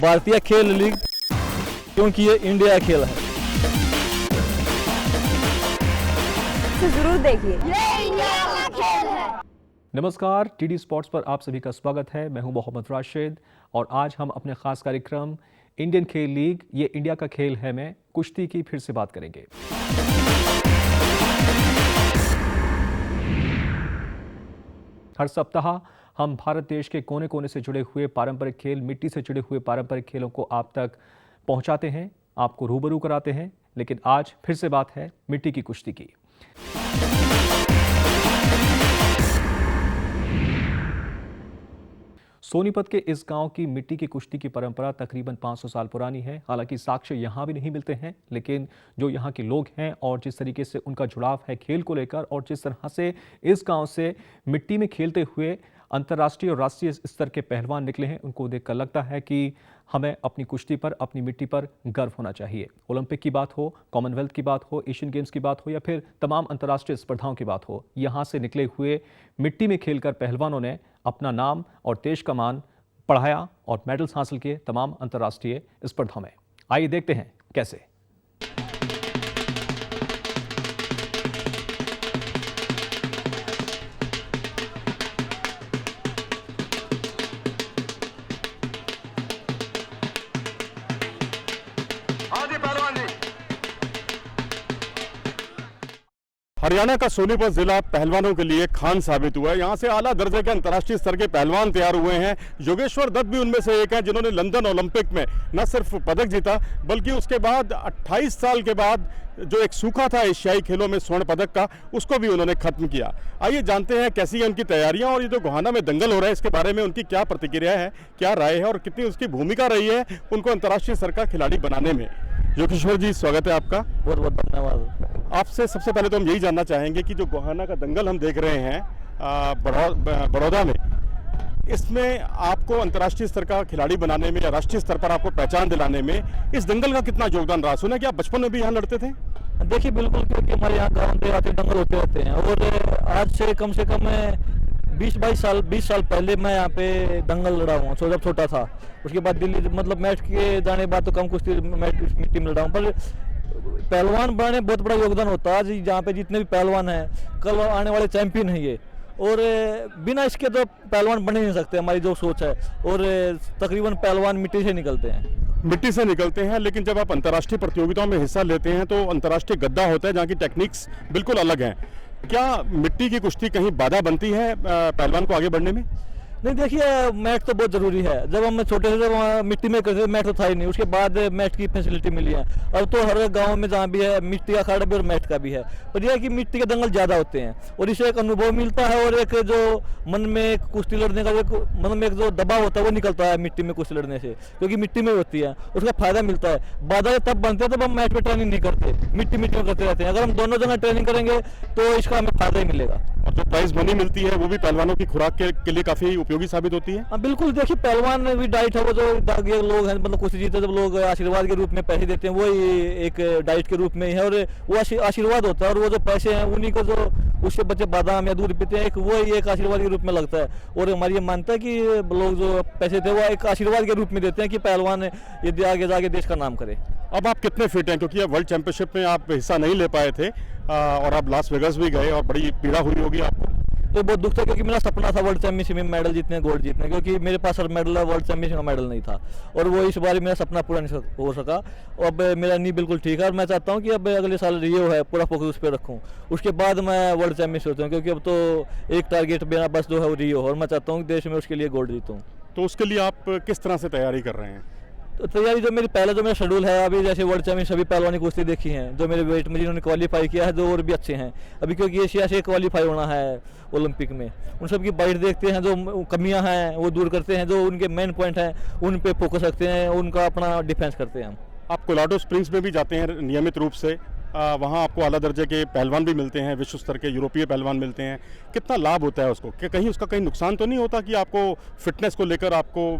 भारतीय खेल लीग, क्योंकि ये इंडिया खेल है। जरूर देखिए, ये इंडिया का खेल है। नमस्कार, टीडी स्पोर्ट्स पर आप सभी का स्वागत है। मैं हूं मोहम्मद राशिद और आज हम अपने खास कार्यक्रम इंडियन खेल लीग ये इंडिया का खेल है में कुश्ती की फिर से बात करेंगे। हर सप्ताह हम भारत देश के कोने कोने से जुड़े हुए पारंपरिक खेल, मिट्टी से जुड़े हुए पारंपरिक खेलों को आप तक पहुंचाते हैं, आपको रूबरू कराते हैं। लेकिन आज फिर से बात है मिट्टी की कुश्ती की। सोनीपत के इस गांव की मिट्टी की कुश्ती की परंपरा तकरीबन 500 साल पुरानी है। हालांकि साक्ष्य यहां भी नहीं मिलते हैं, लेकिन जो यहां के लोग हैं और जिस तरीके से उनका जुड़ाव है खेल को लेकर और जिस तरह से इस गांव से मिट्टी में खेलते हुए अंतर्राष्ट्रीय और राष्ट्रीय स्तर के पहलवान निकले हैं, उनको देखकर लगता है कि हमें अपनी कुश्ती पर, अपनी मिट्टी पर गर्व होना चाहिए। ओलंपिक की बात हो, कॉमनवेल्थ की बात हो, एशियन गेम्स की बात हो या फिर तमाम अंतर्राष्ट्रीय स्पर्धाओं की बात हो, यहाँ से निकले हुए मिट्टी में खेलकर पहलवानों ने अपना नाम और देश का मान बढ़ाया और मेडल्स हासिल किए तमाम अंतर्राष्ट्रीय स्पर्धाओं में। आइए देखते हैं कैसे। हरियाणा का सोनीपत जिला पहलवानों के लिए खान साबित हुआ है। यहाँ से आला दर्जे के अंतर्राष्ट्रीय स्तर के पहलवान तैयार हुए हैं। योगेश्वर दत्त भी उनमें से एक हैं, जिन्होंने लंदन ओलंपिक में न सिर्फ पदक जीता बल्कि उसके बाद 28 साल के बाद जो एक सूखा था एशियाई खेलों में स्वर्ण पदक का, उसको भी उन्होंने खत्म किया। आइए जानते हैं कैसी है उनकी तैयारियां और ये जो गोहाना में दंगल हो रहा है इसके बारे में उनकी क्या प्रतिक्रिया है, क्या राय है और कितनी उसकी भूमिका रही है उनको अंतर्राष्ट्रीय स्तर का खिलाड़ी बनाने में। योगेश्वर जी, स्वागत है आपका। बहुत बहुत धन्यवाद। आपसे सबसे पहले तो हम यही जानना चाहेंगे कि जो गोहाना का दंगल हम देख रहे हैं बड़ौदा में, इसमें आपको अंतर्राष्ट्रीय स्तर का खिलाड़ी बनाने में या राष्ट्रीय स्तर पर आपको पहचान दिलाने में इस दंगल का कितना योगदान रहा? सुना कि आप बचपन में भी यहाँ लड़ते थे? देखिए बिल्कुल, क्योंकि हमारे यहाँ गाँव देहात दंगल होते रहते हैं और आज से कम 20 साल पहले मैं यहाँ पे दंगल लड़ा हूँ जब छोटा था। उसके बाद दिल्ली मतलब मैच के जाने बाद तो कम कुश्ती मैच मिट्टी में लड़ा हूँ। पर पहलवान बनाने में बहुत बड़ा योगदान होता है। आज यहाँ पे जितने भी पहलवान हैं कल आने वाले चैंपियन हैं ये, और बिना इसके तो पहलवान बन ही नहीं सकते, हमारी जो सोच है। और तकरीबन पहलवान मिट्टी से निकलते हैं। लेकिन जब आप अंतर्राष्ट्रीय प्रतियोगिताओं में हिस्सा लेते हैं तो अंतर्राष्ट्रीय गद्दा होता है जहाँ की टेक्निक्स बिल्कुल अलग हैं। क्या मिट्टी की कुश्ती कहीं बाधा बनती है पहलवान को आगे बढ़ने में? नहीं, देखिए मैट तो बहुत ज़रूरी है। जब हम छोटे से जब मिट्टी में करते थे मैट तो था ही नहीं, उसके बाद मैट की फैसिलिटी मिली है। अब तो हर गांव में जहाँ भी है मिट्टी का अखाड़ा भी और मैट का भी है। पर यह है कि मिट्टी के दंगल ज़्यादा होते हैं और इससे एक अनुभव मिलता है और एक जो मन में कुश्ती लड़ने का मन में एक जो दबाव होता है वो निकलता है मिट्टी में कुश्ती लड़ने से, क्योंकि मिट्टी में होती है, उसका फायदा मिलता है। बाधा तब बनते हैं तब हम मैट पर ट्रेनिंग नहीं करते, मिट्टी में करते रहते हैं। अगर हम दोनों जगह ट्रेनिंग करेंगे तो इसका हमें फायदा ही मिलेगा। और जो प्राइज मनी मिलती है वो भी पहलवानों की खुराक के लिए काफ़ी उपयोगी साबित होती है। हाँ बिल्कुल, देखिए पहलवान में भी डाइट है, वो जो लोग हैं मतलब कुश्ती जीते जब लोग आशीर्वाद के रूप में पैसे देते हैं, वही एक डाइट के रूप में ही है और वो आशीर्वाद होता है। और वो जो पैसे हैं उन्हीं को जो उससे बच्चे बादाम या दूध पीते हैं, वही एक आशीर्वाद के रूप में लगता है। और हमारी ये मानता है कि लोग जो पैसे थे वो एक आशीर्वाद के रूप में देते हैं कि पहलवान यदि आगे जाके देश का नाम करे। अब आप कितने फिट हैं, क्योंकि अब वर्ल्ड चैंपियनशिप में आप हिस्सा नहीं ले पाए थे और आप लास वेगास भी गए और बड़ी पीड़ा हुई होगी आपको? तो बहुत दुख था, क्योंकि मेरा सपना था वर्ल्ड चैंपियनशिप में मेडल जीतने, गोल्ड जीतने, क्योंकि मेरे पास हर मेडल है, वर्ल्ड चैंपियनशिप का मेडल नहीं था और वो इस बार मेरा सपना पूरा नहीं हो सका। अब मेरा नी बिल्कुल ठीक है और मैं चाहता हूँ कि अब अगले साल रियो है, पूरा फोकस उस पर रखूँ, उसके बाद मैं वर्ल्ड चैंपियनशिप होता हूँ। क्योंकि अब तो एक टारगेट मेरा बस जो है वो रियो और मैं चाहता हूँ कि देश में उसके लिए गोल्ड जीतूँ। तो उसके लिए आप किस तरह से तैयारी कर रहे हैं? तो तैयारी जो मेरी पहले जो मेरा शेड्यूल है अभी, जैसे वर्ल्ड चैंपियन सभी पहलवानी कुश्ती देखी हैं जो मेरे वेट में जिन्होंने क्वालिफाई किया है, जो और भी अच्छे हैं अभी, क्योंकि एशिया से क्वालिफाई होना है ओलंपिक में। उन सब की बाइट देखते हैं, जो कमियां हैं वो दूर करते हैं, जो उनके मेन पॉइंट हैं उन पे फोकस रखते हैं, उनका अपना डिफेंस करते हैं हम। आप कोलोराडो स्प्रिंग्स में भी जाते हैं नियमित रूप से, वहाँ आपको आला दर्जे के पहलवान भी मिलते हैं, विश्व स्तर के यूरोपीय पहलवान मिलते हैं। कितना लाभ होता है उसको? कि कहीं उसका कहीं नुकसान तो नहीं होता कि आपको फिटनेस को लेकर आपको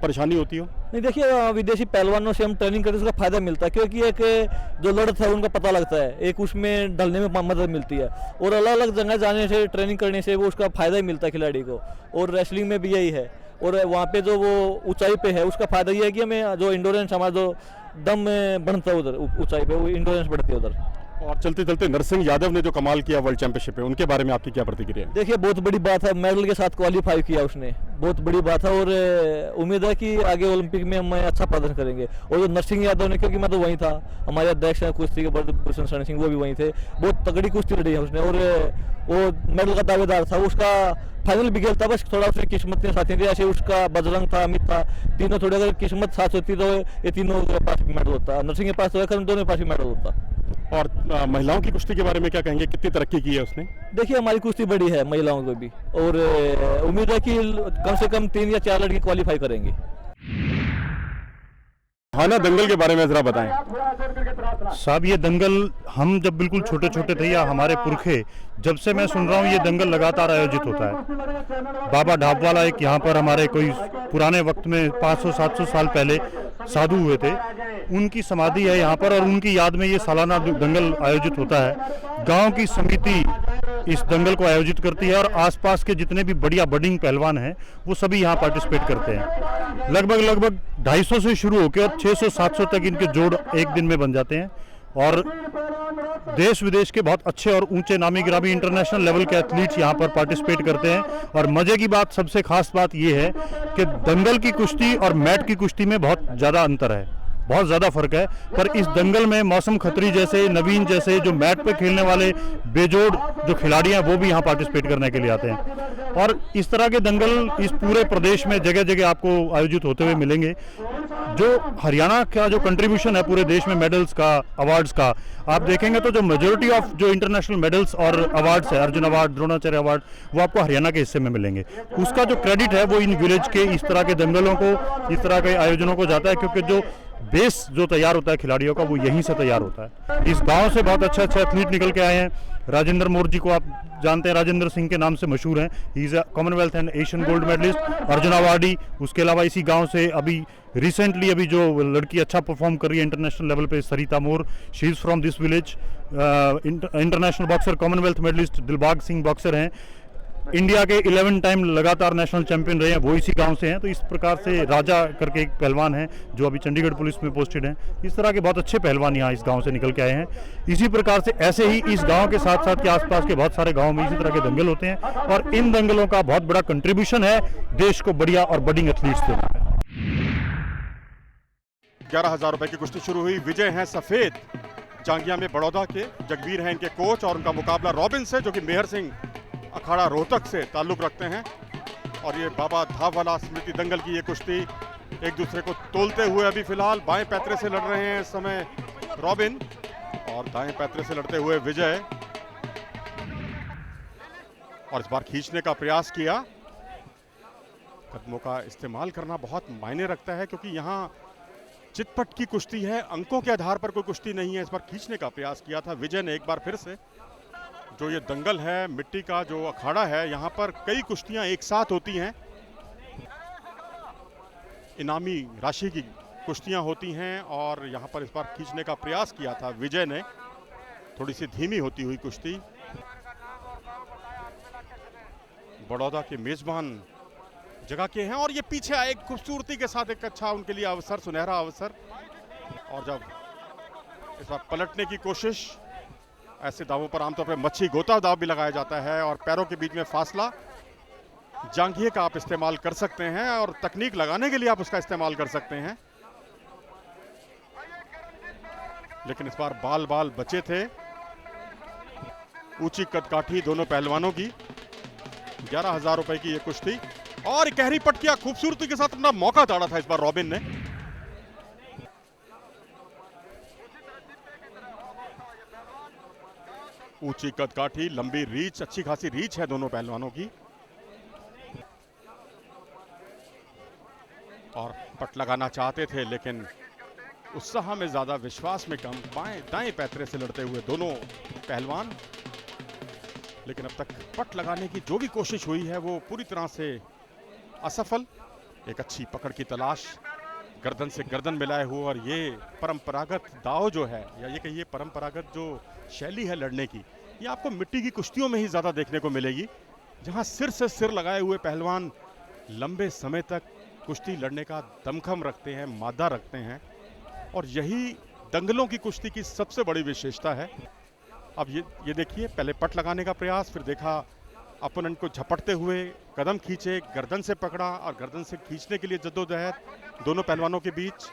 परेशानी होती हो? नहीं, देखिए विदेशी पहलवानों से हम ट्रेनिंग करते हैं, उसका फायदा मिलता है, क्योंकि एक जो लड़त है उनका पता लगता है, एक उसमें ढलने में मदद मिलती है और अलग अलग जगह जाने से ट्रेनिंग करने से वो उसका फायदा ही मिलता है खिलाड़ी को। और रेसलिंग में भी यही है, और वहाँ पे जो वो ऊंचाई पे है उसका फायदा ये है कि हमें जो इंडोरेंस हमारा जो दम बढ़ता है उधर ऊंचाई पे, वो इंडोरेंस बढ़ती है उधर। और चलते चलते नरसिंह यादव ने जो कमाल किया वर्ल्ड चैंपियनशिप में, उनके बारे में आपकी क्या प्रतिक्रिया है? देखिए बहुत बड़ी बात है, मेडल के साथ क्वालिफाई किया उसने, बहुत बड़ी बात है। और उम्मीद है कि आगे ओलंपिक में हम अच्छा प्रदर्शन करेंगे। और जो नरसिंह यादव ने, क्योंकि मैं तो वहीं था, हमारे अध्यक्ष हैं कुश्ती के ब्रजभूषण शरण सिंह, वो भी वहीं थे, बहुत तगड़ी कुश्ती लड़ी है उसने और वो मेडल का दावेदार था। उसका फाइनल भी खेलता, बस थोड़ा उसकी किस्मत के साथ थी। ऐसे उसका बजरंग था, अमित था, तीनों थोड़ी अगर किस्मत साथ होती तो ये तीनों के पास भी मेडल होता। नरसिंह के पास तो है, दोनों के पास भी मेडल होता। और महिलाओं की कुश्ती के बारे में क्या कहेंगे, कितनी तरक्की की है उसने? देखिए हमारी कुश्ती बड़ी है महिलाओं को भी, और उम्मीद है कि कम से कम 3 या 4 लड़की क्वालिफाई करेंगे। हाना दंगल के बारे में जरा बताएं। साहब ये दंगल हम जब बिल्कुल छोटे छोटे थे, या हमारे पुरखे, जब से मैं सुन रहा हूँ ये दंगल लगातार आयोजित होता है। बाबा ढाबवाला एक यहाँ पर हमारे कोई पुराने वक्त में 500-700 साल पहले साधु हुए थे, उनकी समाधि है यहाँ पर, और उनकी याद में ये सालाना दंगल आयोजित होता है। गांव की समिति इस दंगल को आयोजित करती है और आसपास के जितने भी बढ़िया बडिंग पहलवान हैं वो सभी यहाँ पार्टिसिपेट करते हैं। लगभग 250 से शुरू होकर और 600-700 तक इनके जोड़ एक दिन में बन जाते हैं। और देश विदेश के बहुत अच्छे और ऊंचे नामी गिरामी इंटरनेशनल लेवल के एथलीट्स यहाँ पर पार्टिसिपेट करते हैं। और मजे की बात, सबसे खास बात ये है कि दंगल की कुश्ती और मैट की कुश्ती में बहुत ज़्यादा अंतर है, बहुत ज़्यादा फर्क है। पर इस दंगल में मौसम खत्री जैसे, नवीन जैसे जो मैट पे खेलने वाले बेजोड़ जो खिलाड़ी हैं वो भी यहाँ पार्टिसिपेट करने के लिए आते हैं। और इस तरह के दंगल इस पूरे प्रदेश में जगह जगह आपको आयोजित होते हुए मिलेंगे। जो हरियाणा का जो कंट्रीब्यूशन है पूरे देश में मेडल्स का, अवार्ड्स का, आप देखेंगे तो जो मेजोरिटी ऑफ जो इंटरनेशनल मेडल्स और अवार्ड्स है, अर्जुन अवार्ड, द्रोणाचार्य अवार्ड, वो आपको हरियाणा के हिस्से में मिलेंगे। उसका जो क्रेडिट है वो इन विलेज के इस तरह के दंगलों को, इस तरह के आयोजनों को जाता है, क्योंकि जो बेस जो तैयार होता है खिलाड़ियों का वो यहीं से तैयार होता है। इस गांव से बहुत अच्छे अच्छे एथलीट निकल के आए हैं। राजेंद्र मोर जी को आप जानते हैं, राजेंद्र सिंह के नाम से मशहूर हैं। He is a Commonwealth and Asian gold medalist, Arjun awardee. उसके अलावा इसी गांव से अभी रिसेंटली जो लड़की अच्छा परफॉर्म कर रही है इंटरनेशनल लेवल पे, Sarita Mor, she is from this village. International boxer, commonwealth medalist Dilbag Singh boxer हैं। इंडिया के 11 टाइम लगातार नेशनल चैंपियन रहे हैं, वो इसी गांव से हैं। तो इस प्रकार से राजा करके एक पहलवान है जो अभी चंडीगढ़ पुलिस में पोस्टेड हैं। इस तरह के बहुत अच्छे पहलवान यहाँ इस गांव से निकल के आए हैं। इसी प्रकार से ऐसे ही इस गांव के साथ साथ के आसपास के बहुत सारे गांव में इसी तरह के दंगल होते हैं, और इन दंगलों का बहुत बड़ा कंट्रीब्यूशन है देश को बढ़िया और बडिंग एथलीट्स देने में। 11,000 रुपए की कुश्ती शुरू हुई। विजय हैं सफेद जांगिया में बड़ौदा के, जगवीर हैं इनके कोच, और उनका मुकाबला रॉबिन से जो कि मेहर सिंह अखाड़ा रोहतक से ताल्लुक रखते हैं। और ये बाबा धाववाला स्मृति दंगल की ये कुश्ती एक दूसरे को तोलते हुए अभी फिलहाल बाएं पैतरे से लड़ रहे हैं इस समय रॉबिन, और दाएं पैतरे से लड़ते हुए विजय। और इस बार खींचने का प्रयास किया। कदमों का इस्तेमाल करना बहुत मायने रखता है, क्योंकि यहाँ चितपट की कुश्ती है, अंकों के आधार पर कोई कुश्ती नहीं है। इस बार खींचने का प्रयास किया था विजय ने एक बार फिर से। जो ये दंगल है, मिट्टी का जो अखाड़ा है, यहाँ पर कई कुश्तियां एक साथ होती हैं। इनामी राशि की कुश्तियां होती हैं, और यहाँ पर इस बार खींचने का प्रयास किया था विजय ने। थोड़ी सी धीमी होती हुई कुश्ती। बड़ौदा के मेजबान जगह के हैं, और ये पीछे आए खूबसूरती के साथ एक अच्छा उनके लिए अवसर, सुनहरा अवसर। और जब इस बार पलटने की कोशिश, ऐसे दावों पर आमतौर पर मच्छी गोता दाव भी लगाया जाता है, और पैरों के बीच में फासला जांघिए का आप इस्तेमाल कर सकते हैं, और तकनीक लगाने के लिए आप उसका इस्तेमाल कर सकते हैं। लेकिन इस बार बाल बाल बचे थे। ऊंची कदकाठी दोनों पहलवानों की। 11,000 रुपए की ये कुश्ती, और गहरी पटकिया खूबसूरती के साथ अपना मौका ताड़ा था इस बार रॉबिन ने। ऊंची कदकाठी, लंबी रीच, अच्छी खासी रीच है दोनों पहलवानों की। और पट लगाना चाहते थे, लेकिन उत्साह में ज्यादा, विश्वास में कम। बाएं दाएं पैतरे से लड़ते हुए दोनों पहलवान। लेकिन अब तक पट लगाने की जो भी कोशिश हुई है वो पूरी तरह से असफल। एक अच्छी पकड़ की तलाश, गर्दन से गर्दन मिलाए हुए, और ये परंपरागत दाव जो है, या ये कहिए परंपरागत जो शैली है लड़ने की, ये आपको मिट्टी की कुश्तियों में ही ज़्यादा देखने को मिलेगी, जहां सिर से सिर लगाए हुए पहलवान लंबे समय तक कुश्ती लड़ने का दमखम रखते हैं, मादा रखते हैं, और यही दंगलों की कुश्ती की सबसे बड़ी विशेषता है। अब ये देखिए, पहले पट लगाने का प्रयास, फिर देखा अपोनेंट को झपटते हुए, कदम खींचे, गर्दन से पकड़ा और गर्दन से खींचने के लिए जद्दोजहद दोनों पहलवानों के बीच।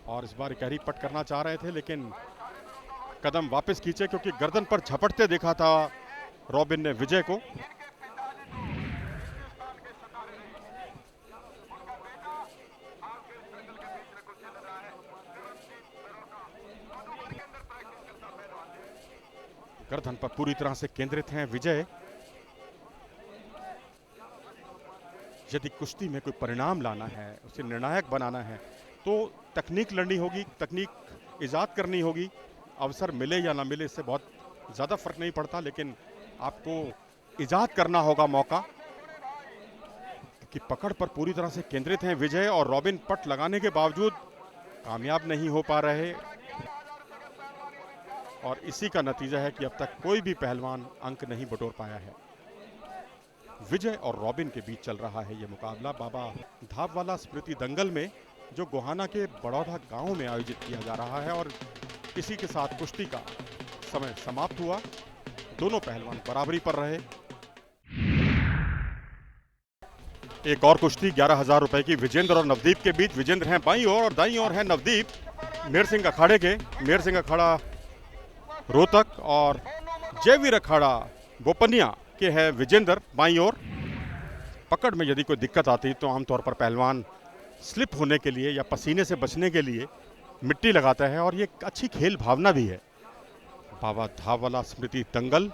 और इस बार गहरी पट करना चाह रहे थे लेकिन कदम वापस खींचे क्योंकि गर्दन पर झपटते देखा था रॉबिन ने विजय को। गर्दन पर पूरी तरह से केंद्रित हैं विजय। यदि कुश्ती में कोई परिणाम लाना है, उसे निर्णायक बनाना है, तो तकनीक लड़नी होगी, तकनीक इजाद करनी होगी। अवसर मिले या ना मिले इससे बहुत ज़्यादा फर्क नहीं पड़ता, लेकिन आपको इजाद करना होगा मौका, क्योंकि पकड़ पर पूरी तरह से केंद्रित हैं विजय और रॉबिन पट लगाने के बावजूद कामयाब नहीं हो पा रहे। और इसी का नतीजा है कि अब तक कोई भी पहलवान अंक नहीं बटोर पाया है। विजय और रॉबिन के बीच चल रहा है ये मुकाबला बाबा धाबवाला स्मृति दंगल में, जो गोहाना के बड़ौदा गांव में आयोजित किया जा रहा है। और इसी के साथ कुश्ती का समय समाप्त हुआ। दोनों पहलवान बराबरी पर रहे। एक और कुश्ती 11,000 रुपए की विजेंद्र और नवदीप के बीच। विजेंद्र हैं बाईं ओर और दाईं ओर है नवदीप, मेहर सिंह अखाड़े के। मेहर सिंह अखाड़ा रोहतक और जयवीर अखाड़ा बोपनिया के है विजेंद्र बाईं ओर। पकड़ में यदि कोई दिक्कत आती तो आमतौर पर पहलवान स्लिप होने के लिए या पसीने से बचने के लिए मिट्टी लगाता है, और ये एक अच्छी खेल भावना भी है। बाबा धाबवाला स्मृति दंगल,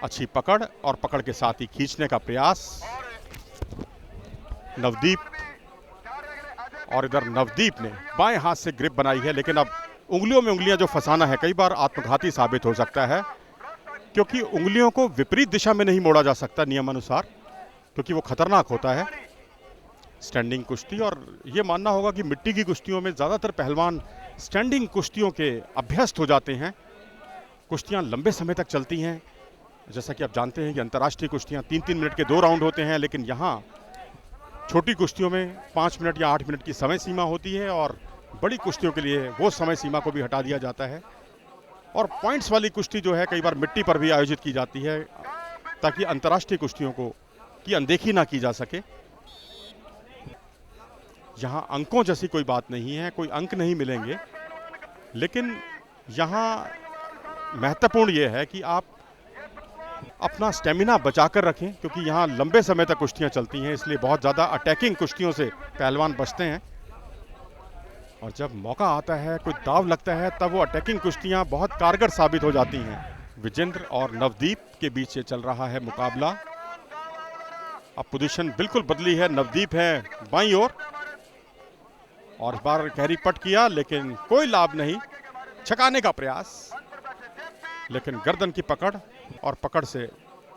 अच्छी पकड़ और पकड़ के साथ ही खींचने का प्रयास नवदीप। और इधर नवदीप ने बाएं हाथ से ग्रिप बनाई है, लेकिन अब उंगलियों में उंगलियां जो फंसाना है कई बार आत्मघाती साबित हो सकता है, क्योंकि उंगलियों को विपरीत दिशा में नहीं मोड़ा जा सकता नियमानुसार, क्योंकि वो खतरनाक होता है स्टैंडिंग कुश्ती। और ये मानना होगा कि मिट्टी की कुश्तियों में ज़्यादातर पहलवान स्टैंडिंग कुश्तियों के अभ्यस्त हो जाते हैं। कुश्तियाँ लंबे समय तक चलती हैं, जैसा कि आप जानते हैं कि अंतर्राष्ट्रीय कुश्तियाँ 3-3 मिनट के 2 राउंड होते हैं, लेकिन यहाँ छोटी कुश्तियों में 5 मिनट या 8 मिनट की समय सीमा होती है, और बड़ी कुश्तियों के लिए वो समय सीमा को भी हटा दिया जाता है। और पॉइंट्स वाली कुश्ती जो है कई बार मिट्टी पर भी आयोजित की जाती है, ताकि अंतर्राष्ट्रीय कुश्तियों को की अनदेखी ना की जा सके। यहाँ अंकों जैसी कोई बात नहीं है, कोई अंक नहीं मिलेंगे, लेकिन यहाँ महत्वपूर्ण ये है कि आप अपना स्टेमिना बचाकर रखें, क्योंकि यहाँ लंबे समय तक कुश्तियाँ चलती हैं, इसलिए बहुत ज़्यादा अटैकिंग कुश्तियों से पहलवान बचते हैं। और जब मौका आता है, कोई दाव लगता है, तब वो अटैकिंग कुश्तियाँ बहुत कारगर साबित हो जाती हैं। विजेंद्र और नवदीप के बीच ये चल रहा है मुकाबला। अब पोजीशन बिल्कुल बदली है, नवदीप है बाईं ओर और इस बार गहरी पट किया, लेकिन कोई लाभ नहीं। छकाने का प्रयास, लेकिन गर्दन की पकड़ और पकड़ से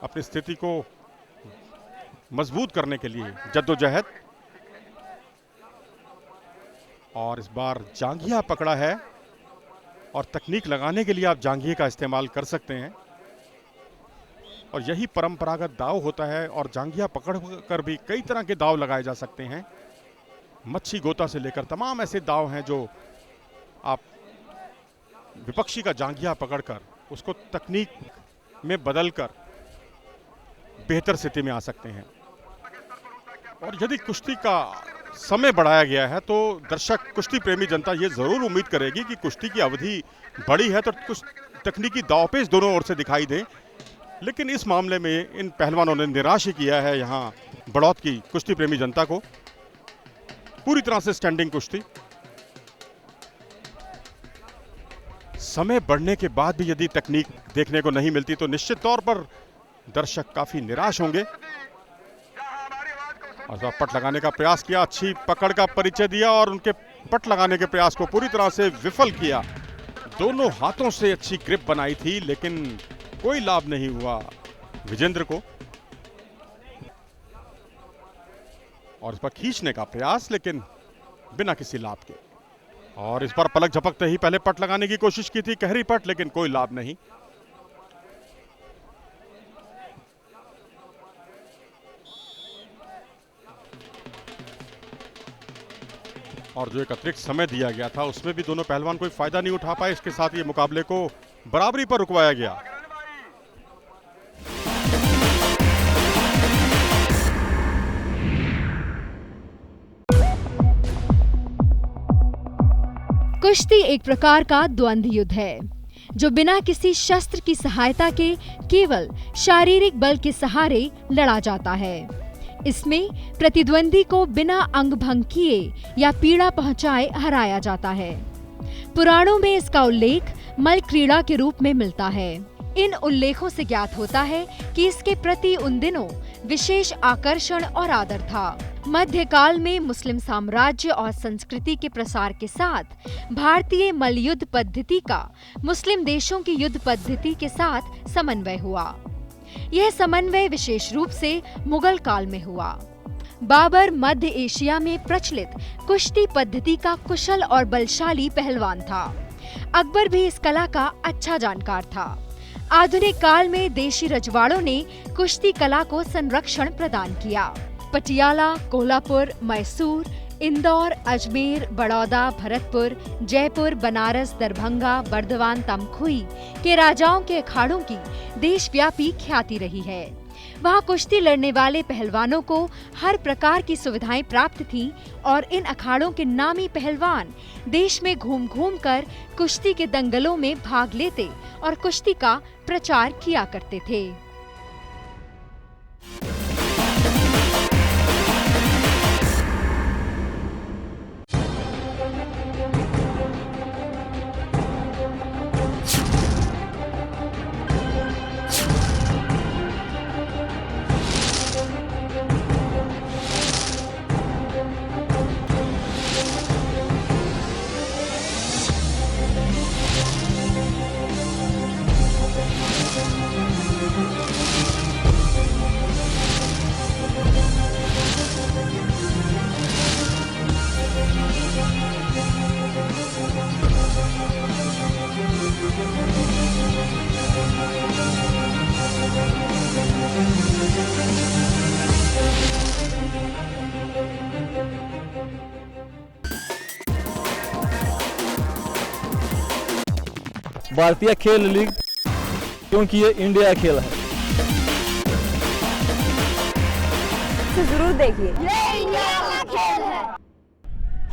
अपनी स्थिति को मजबूत करने के लिए जद्दोजहद। और इस बार जांघिया पकड़ा है, और तकनीक लगाने के लिए आप जांघिए का इस्तेमाल कर सकते हैं, और यही परंपरागत दाव होता है। और जांघिया पकड़ कर भी कई तरह के दाव लगाए जा सकते हैं, मच्छी गोता से लेकर तमाम ऐसे दाव हैं जो आप विपक्षी का जांघिया पकड़कर उसको तकनीक में बदलकर बेहतर स्थिति में आ सकते हैं। और यदि कुश्ती का समय बढ़ाया गया है तो दर्शक, कुश्ती प्रेमी जनता ये जरूर उम्मीद करेगी कि कुश्ती की अवधि बड़ी है तो कुछ तकनीकी दांवपेच दोनों ओर से दिखाई दे, लेकिन इस मामले में इन पहलवानों ने निराश ही किया है यहाँ बड़ौत की कुश्ती प्रेमी जनता को। पूरी तरह से स्टैंडिंग कुश्ती। समय बढ़ने के बाद भी यदि तकनीक देखने को नहीं मिलती तो निश्चित तौर पर दर्शक काफी निराश होंगे। और पट लगाने का प्रयास किया, अच्छी पकड़ का परिचय दिया और उनके पट लगाने के प्रयास को पूरी तरह से विफल किया। दोनों हाथों से अच्छी ग्रिप बनाई थी, लेकिन कोई लाभ नहीं हुआ विजेंद्र को। और इस पर खींचने का प्रयास, लेकिन बिना किसी लाभ के। और इस बार पलक झपकते ही पहले पट लगाने की कोशिश की थी, गहरी पट, लेकिन कोई लाभ नहीं। और जो एक अतिरिक्त समय दिया गया था उसमें भी दोनों पहलवान कोई फायदा नहीं उठा पाए। इसके साथ ये मुकाबले को बराबरी पर रुकवाया गया। कुश्ती एक प्रकार का द्वंद्व युद्ध है जो बिना किसी शस्त्र की सहायता के केवल शारीरिक बल के सहारे लड़ा जाता है। इसमें प्रतिद्वंदी को बिना अंग भंग किए या पीड़ा पहुंचाए हराया जाता है। पुराणों में इसका उल्लेख मल्ल क्रीड़ा के रूप में मिलता है। इन उल्लेखों से ज्ञात होता है कि इसके प्रति उन दिनों विशेष आकर्षण और आदर था। मध्यकाल में मुस्लिम साम्राज्य और संस्कृति के प्रसार के साथ भारतीय मल्लयुद्ध पद्धति का मुस्लिम देशों की युद्ध पद्धति के साथ समन्वय हुआ। यह समन्वय विशेष रूप से मुगल काल में हुआ। बाबर मध्य एशिया में प्रचलित कुश्ती पद्धति का कुशल और बलशाली पहलवान था। अकबर भी इस कला का अच्छा जानकार था। आधुनिक काल में देशी रजवाड़ों ने कुश्ती कला को संरक्षण प्रदान किया। पटियाला, कोल्हापुर, मैसूर, इंदौर, अजमेर, बड़ौदा, भरतपुर, जयपुर, बनारस, दरभंगा, बर्दवान, तमकुही के राजाओं के अखाड़ों की देशव्यापी ख्याति रही है। वहाँ कुश्ती लड़ने वाले पहलवानों को हर प्रकार की सुविधाएं प्राप्त थीं और इन अखाड़ों के नामी पहलवान देश में घूम घूम कर कुश्ती के दंगलों में भाग लेते और कुश्ती का प्रचार किया करते थे। भारतीय खेल लीग, क्योंकि ये इंडिया खेल है। तो जरूर देखिए, ये इंडिया का खेल है।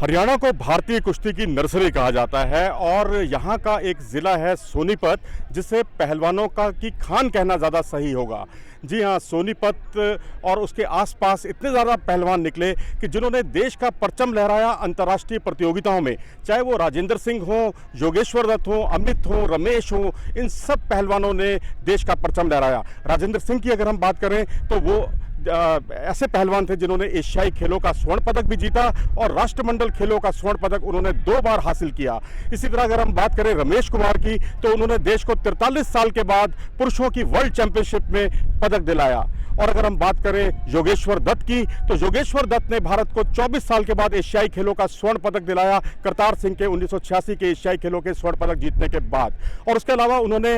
हरियाणा को भारतीय कुश्ती की नर्सरी कहा जाता है और यहाँ का एक ज़िला है सोनीपत, जिसे पहलवानों का की खान कहना ज़्यादा सही होगा। जी हाँ, सोनीपत और उसके आसपास इतने ज़्यादा पहलवान निकले कि जिन्होंने देश का परचम लहराया अंतर्राष्ट्रीय प्रतियोगिताओं में, चाहे वो राजेंद्र सिंह हो, योगेश्वर दत्त हो, अमित हो, रमेश हो, इन सब पहलवानों ने देश का परचम लहराया। राजेंद्र सिंह की अगर हम बात करें तो वो ऐसे पहलवान थे जिन्होंने एशियाई खेलों का स्वर्ण पदक भी जीता और राष्ट्रमंडल खेलों का स्वर्ण पदक उन्होंने 2 बार हासिल किया। इसी तरह अगर हम बात करें रमेश कुमार की, तो उन्होंने देश को 43 साल के बाद पुरुषों की वर्ल्ड चैंपियनशिप में पदक दिलाया। और अगर हम बात करें योगेश्वर दत्त की, तो योगेश्वर दत्त ने भारत को 24 साल के बाद एशियाई खेलों का स्वर्ण पदक दिलाया, करतार सिंह के 1986 के एशियाई खेलों के स्वर्ण पदक जीतने के बाद। और उसके अलावा उन्होंने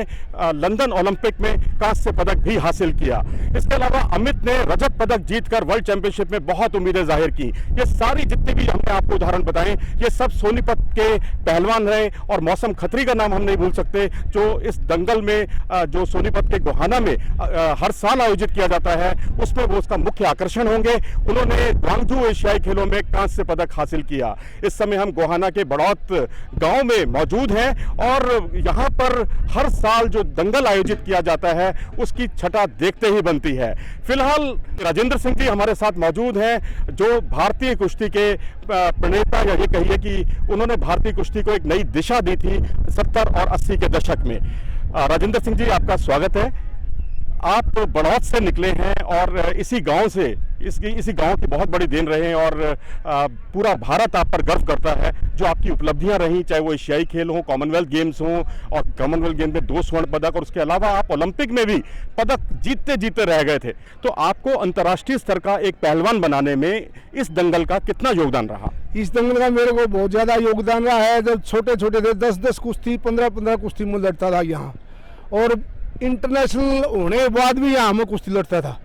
लंदन ओलंपिक में कांस्य पदक भी हासिल किया। इसके अलावा अमित ने रजत पदक जीतकर वर्ल्ड चैंपियनशिप में बहुत उम्मीदें जाहिर की। ये सारी जितने भी हमने आपको उदाहरण बताए, ये सब सोनीपत के पहलवान रहे। और मौसम खत्री का नाम हम नहीं भूल सकते, जो इस दंगल में जो सोनीपत के गोहाना में हर साल आयोजित किया जाता है, उसमें वो उसका मुख्य आकर्षण होंगे। उन्होंने ग्वांगझू एशियाई खेलों में कांस्य पदक हासिल किया। इस समय हम गोहाना के बड़ौत गांव में मौजूद हैं और यहाँ पर हर साल जो दंगल आयोजित किया जाता है उसकी छटा देखते ही बनती है। फिलहाल राजेंद्र सिंह जी हमारे साथ मौजूद हैं, जो भारतीय कुश्ती के प्रणेता, या ये कहिए कि उन्होंने भारतीय कुश्ती को एक नई दिशा दी थी 70 और 80 के दशक में। राजेंद्र सिंह जी, आपका स्वागत है। आप बड़ौत से निकले हैं और इसी गांव से, इसी गांव की बहुत बड़ी देन रहे हैं और पूरा भारत आप पर गर्व करता है। जो आपकी उपलब्धियां रही, चाहे वो एशियाई खेल हो, कॉमनवेल्थ गेम्स हो, और कॉमनवेल्थ गेम्स में 2 स्वर्ण पदक, और उसके अलावा आप ओलंपिक में भी पदक जीतते जीतते रह गए थे। तो आपको अंतर्राष्ट्रीय स्तर का एक पहलवान बनाने में इस दंगल का कितना योगदान रहा? इस दंगल का मेरे को बहुत ज़्यादा योगदान रहा है। जब छोटे छोटे थे, 10-10 कुश्ती, 15-15 कुश्ती में लड़ता था यहाँ, और इंटरनेशनल होने के बाद भी यहाँ में कुश्ती लड़ता था।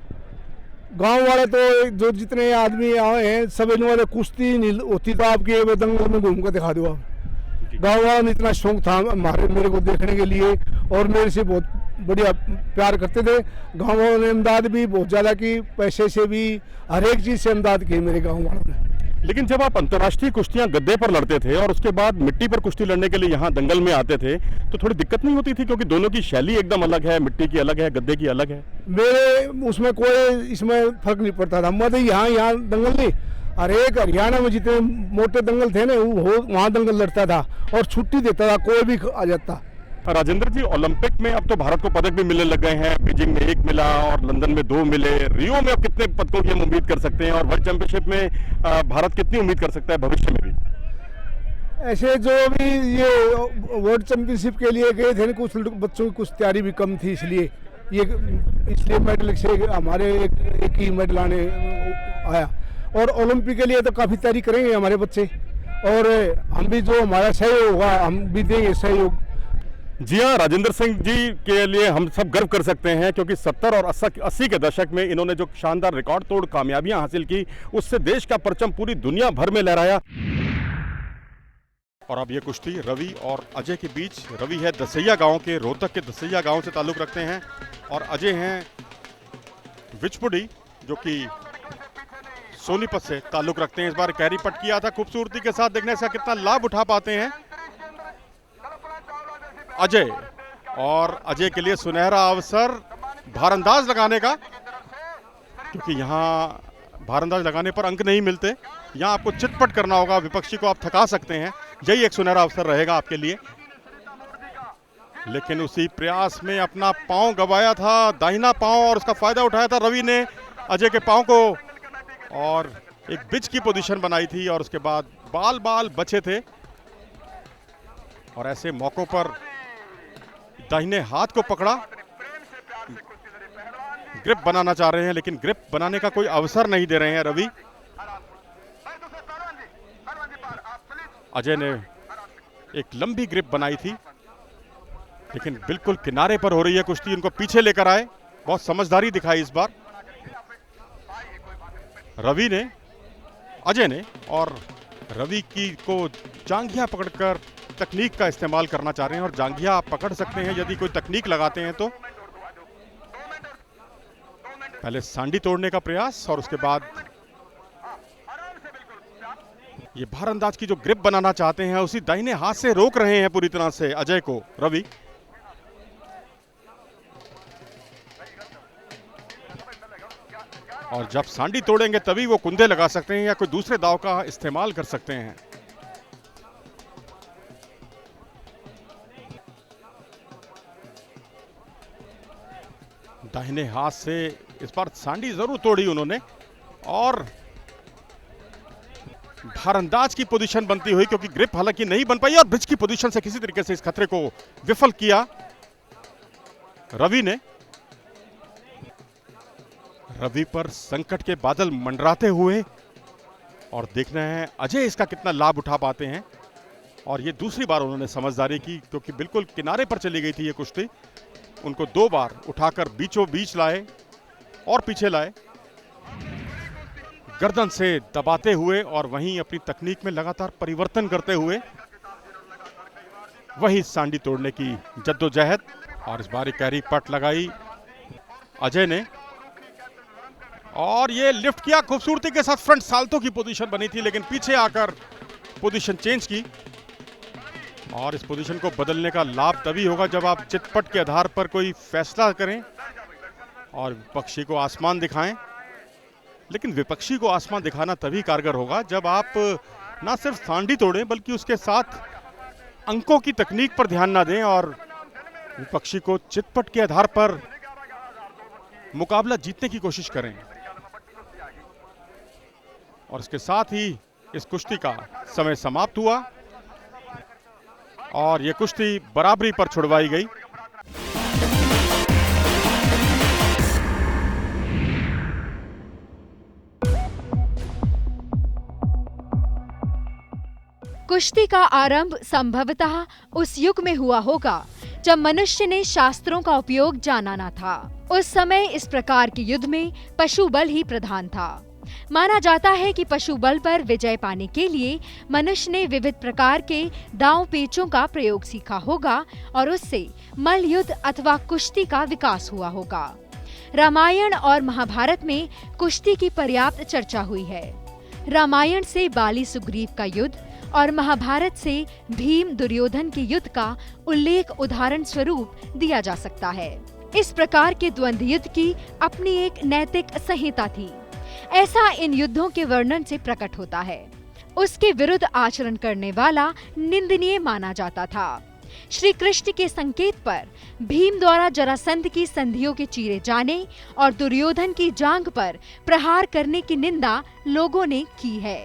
गांव वाले तो जो जितने आदमी आए हैं सब इन वाले कुश्ती नहीं होती तो आपके वो दंगल में घूम कर दिखा दो आप। गांव वालों ने इतना शौक था हमारे मेरे को देखने के लिए और मेरे से बहुत बढ़िया प्यार करते थे। गांव वालों ने इमदाद भी बहुत ज़्यादा की, पैसे से भी, हर एक चीज़ से इमदाद की मेरे गांव वालों ने। लेकिन जब आप अंतर्राष्ट्रीय कुश्तियां गद्दे पर लड़ते थे और उसके बाद मिट्टी पर कुश्ती लड़ने के लिए यहाँ दंगल में आते थे तो थोड़ी दिक्कत नहीं होती थी, क्योंकि दोनों की शैली एकदम अलग है, मिट्टी की अलग है, गद्दे की अलग है। मेरे उसमें कोई इसमें फर्क नहीं पड़ता था। मैं तो यहाँ दंगल नहीं, हर एक हरियाणा में जितने मोटे दंगल थे ना वो वहाँ दंगल लड़ता था और छुट्टी देता था, कोई भी आ जाता। राजेंद्र जी, ओलंपिक में अब तो भारत को पदक भी मिलने लग गए हैं। बीजिंग में 1 मिला और लंदन में 2 मिले। रियो में अब कितने पदकों की हम उम्मीद कर सकते हैं और वर्ल्ड चैंपियनशिप में भारत कितनी उम्मीद कर सकता है भविष्य में भी? ऐसे जो भी ये वर्ल्ड चैंपियनशिप के लिए गए थे कुछ बच्चों की कुछ तैयारी भी कम थी, इसलिए मेडल से हमारे एक ही मेडल आने आया। और ओलंपिक के लिए तो काफ़ी तैयारी करेंगे हमारे बच्चे और हम भी जो हमारा सहयोग होगा हम भी देंगे सहयोग। जी हाँ, राजेंद्र सिंह जी के लिए हम सब गर्व कर सकते हैं, क्योंकि 70 और 80 के दशक में इन्होंने जो शानदार रिकॉर्ड तोड़ कामयाबियां हासिल की उससे देश का परचम पूरी दुनिया भर में लहराया। और अब ये कुश्ती रवि और अजय के बीच। रवि है दसैया गांव के, रोहतक के दसैया गांव से ताल्लुक रखते हैं और अजय हैं विचपुड़ी जो कि सोनीपत से ताल्लुक रखते हैं। इस बार कैरी पट किया था खूबसूरती के साथ, देखने से कितना लाभ उठा पाते हैं अजय। और अजय के लिए सुनहरा अवसर भारंदाज लगाने का, क्योंकि यहाँ भारंदाज लगाने पर अंक नहीं मिलते, यहाँ आपको चितपट करना होगा, विपक्षी को आप थका सकते हैं। यही एक सुनहरा अवसर रहेगा आपके लिए। लेकिन उसी प्रयास में अपना पांव गवाया था, दाहिना पांव, और उसका फायदा उठाया था रवि ने अजय के पांव को और एक बिच की पोजीशन बनाई थी और उसके बाद बाल बचे थे। और ऐसे मौकों पर दाहिने हाथ को पकड़ा, ग्रिप बनाना चाह रहे हैं लेकिन ग्रिप बनाने का कोई अवसर नहीं दे रहे हैं रवि। अजय ने एक लंबी ग्रिप बनाई थी लेकिन बिल्कुल किनारे पर हो रही है कुश्ती, उनको पीछे लेकर आए, बहुत समझदारी दिखाई इस बार रवि ने, अजय ने। और रवि की को जांघिया पकड़कर तकनीक का इस्तेमाल करना चाह रहे हैं और जांघिया आप पकड़ सकते हैं यदि कोई तकनीक लगाते हैं तो। पहले सांडी तोड़ने का प्रयास और उसके बाद ये भारंदाज की जो ग्रिप बनाना चाहते हैं उसी दाहिने हाथ से रोक रहे हैं पूरी तरह से अजय को रवि। और जब सांडी तोड़ेंगे तभी वो कुंदे लगा सकते हैं या कोई दूसरे दाव का इस्तेमाल कर सकते हैं। दाहिने हाथ से इस बार सांडी जरूर तोड़ी उन्होंने और भारंदाज की पोजीशन बनती हुई, क्योंकि ग्रिप हालांकि नहीं बन पाई, और ब्रिज की पोजीशन से किसी तरीके से इस खतरे को विफल किया रवि ने। रवि पर संकट के बादल मंडराते हुए और देखना है अजय इसका कितना लाभ उठा पाते हैं। और ये दूसरी बार उन्होंने समझदारी की, क्योंकि बिल्कुल किनारे पर चली गई थी ये कुश्ती। उनको 2 बार उठाकर बीचों बीच लाए और पीछे लाए, गर्दन से दबाते हुए और वहीं अपनी तकनीक में लगातार परिवर्तन करते हुए वही सांडी तोड़ने की जद्दोजहद। और इस बार कैरी पट लगाई अजय ने और ये लिफ्ट किया खूबसूरती के साथ, फ्रंट साल्टो की पोजीशन बनी थी लेकिन पीछे आकर पोजीशन चेंज की। और इस पोजीशन को बदलने का लाभ तभी होगा जब आप चितपट के आधार पर कोई फैसला करें और विपक्षी को आसमान दिखाएं। लेकिन विपक्षी को आसमान दिखाना तभी कारगर होगा जब आप ना सिर्फ सांडी तोड़ें बल्कि उसके साथ अंकों की तकनीक पर ध्यान ना दें और विपक्षी को चितपट के आधार पर मुकाबला जीतने की कोशिश करें। और इसके साथ ही इस कुश्ती का समय समाप्त हुआ और यह कुश्ती बराबरी पर छुड़वाई गई। कुश्ती का आरंभ संभवतः उस युग में हुआ होगा जब मनुष्य ने शास्त्रों का उपयोग जाना न था। उस समय इस प्रकार के युद्ध में पशु बल ही प्रधान था। माना जाता है कि पशु बल पर विजय पाने के लिए मनुष्य ने विविध प्रकार के दांव पेचों का प्रयोग सीखा होगा और उससे मल्ल युद्ध अथवा कुश्ती का विकास हुआ होगा। रामायण और महाभारत में कुश्ती की पर्याप्त चर्चा हुई है। रामायण से बाली सुग्रीव का युद्ध और महाभारत से भीम दुर्योधन के युद्ध का उल्लेख उदाहरण स्वरूप दिया जा सकता है। इस प्रकार के द्वंद्व युद्ध की अपनी एक नैतिक संहिता थी। ऐसा इन युद्धों के वर्णन से प्रकट होता है। उसके विरुद्ध आचरण करने वाला निंदनीय माना जाता था। श्री कृष्ण के संकेत पर भीम द्वारा जरासंध की संधियों के चीरे जाने और दुर्योधन की जांघ पर प्रहार करने की निंदा लोगों ने की है।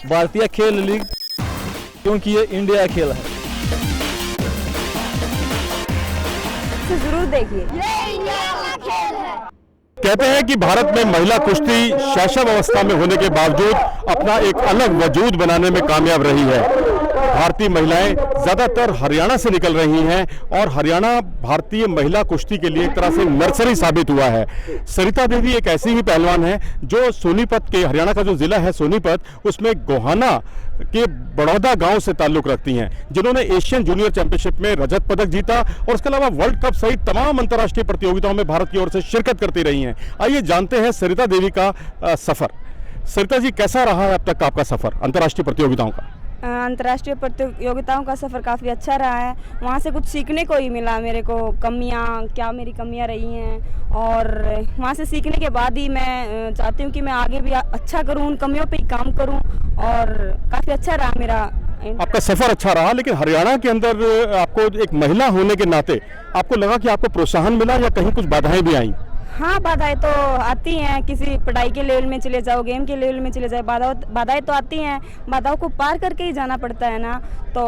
भारतीय खेल लीग, क्योंकि ये इंडिया खेल है। तो जरूर देखिए, ये इंडिया का खेल है। कहते हैं कि भारत में महिला कुश्ती शैशव अवस्था में होने के बावजूद अपना एक अलग वजूद बनाने में कामयाब रही है। भारतीय महिलाएं ज्यादातर हरियाणा से निकल रही हैं और हरियाणा भारतीय महिला कुश्ती के लिए एक तरह से नर्सरी साबित हुआ है। सरिता देवी एक ऐसी ही पहलवान है जो सोनीपत के, हरियाणा का जो जिला है सोनीपत, उसमें गोहाना के बड़ौदा गांव से ताल्लुक रखती हैं, जिन्होंने एशियन जूनियर चैंपियनशिप में रजत पदक जीता और उसके अलावा वर्ल्ड कप सहित तमाम अंतर्राष्ट्रीय प्रतियोगिताओं में भारत की ओर से शिरकत करती रही हैं। आइए जानते हैं सरिता देवी का सफर। सरिता जी, कैसा रहा है अब तक आपका सफर अंतर्राष्ट्रीय प्रतियोगिताओं का? अंतर्राष्ट्रीय प्रतियोगिताओं का सफ़र काफ़ी अच्छा रहा है। वहाँ से कुछ सीखने को ही मिला मेरे को, कमियाँ क्या मेरी कमियाँ रही हैं, और वहाँ से सीखने के बाद ही मैं चाहती हूँ कि मैं आगे भी अच्छा करूँ, उन कमियों पे ही काम करूँ, और काफ़ी अच्छा रहा मेरा। आपका सफर अच्छा रहा, लेकिन हरियाणा के अंदर आपको एक महिला होने के नाते आपको लगा कि आपको प्रोत्साहन मिला या कहीं कुछ बाधाएं भी आई? हाँ, बाधाएं तो आती हैं। किसी पढ़ाई के लेवल में चले जाओ, गेम के लेवल में चले जाओ, बाधाएं तो आती हैं। बाधाओं को पार करके ही जाना पड़ता है ना। तो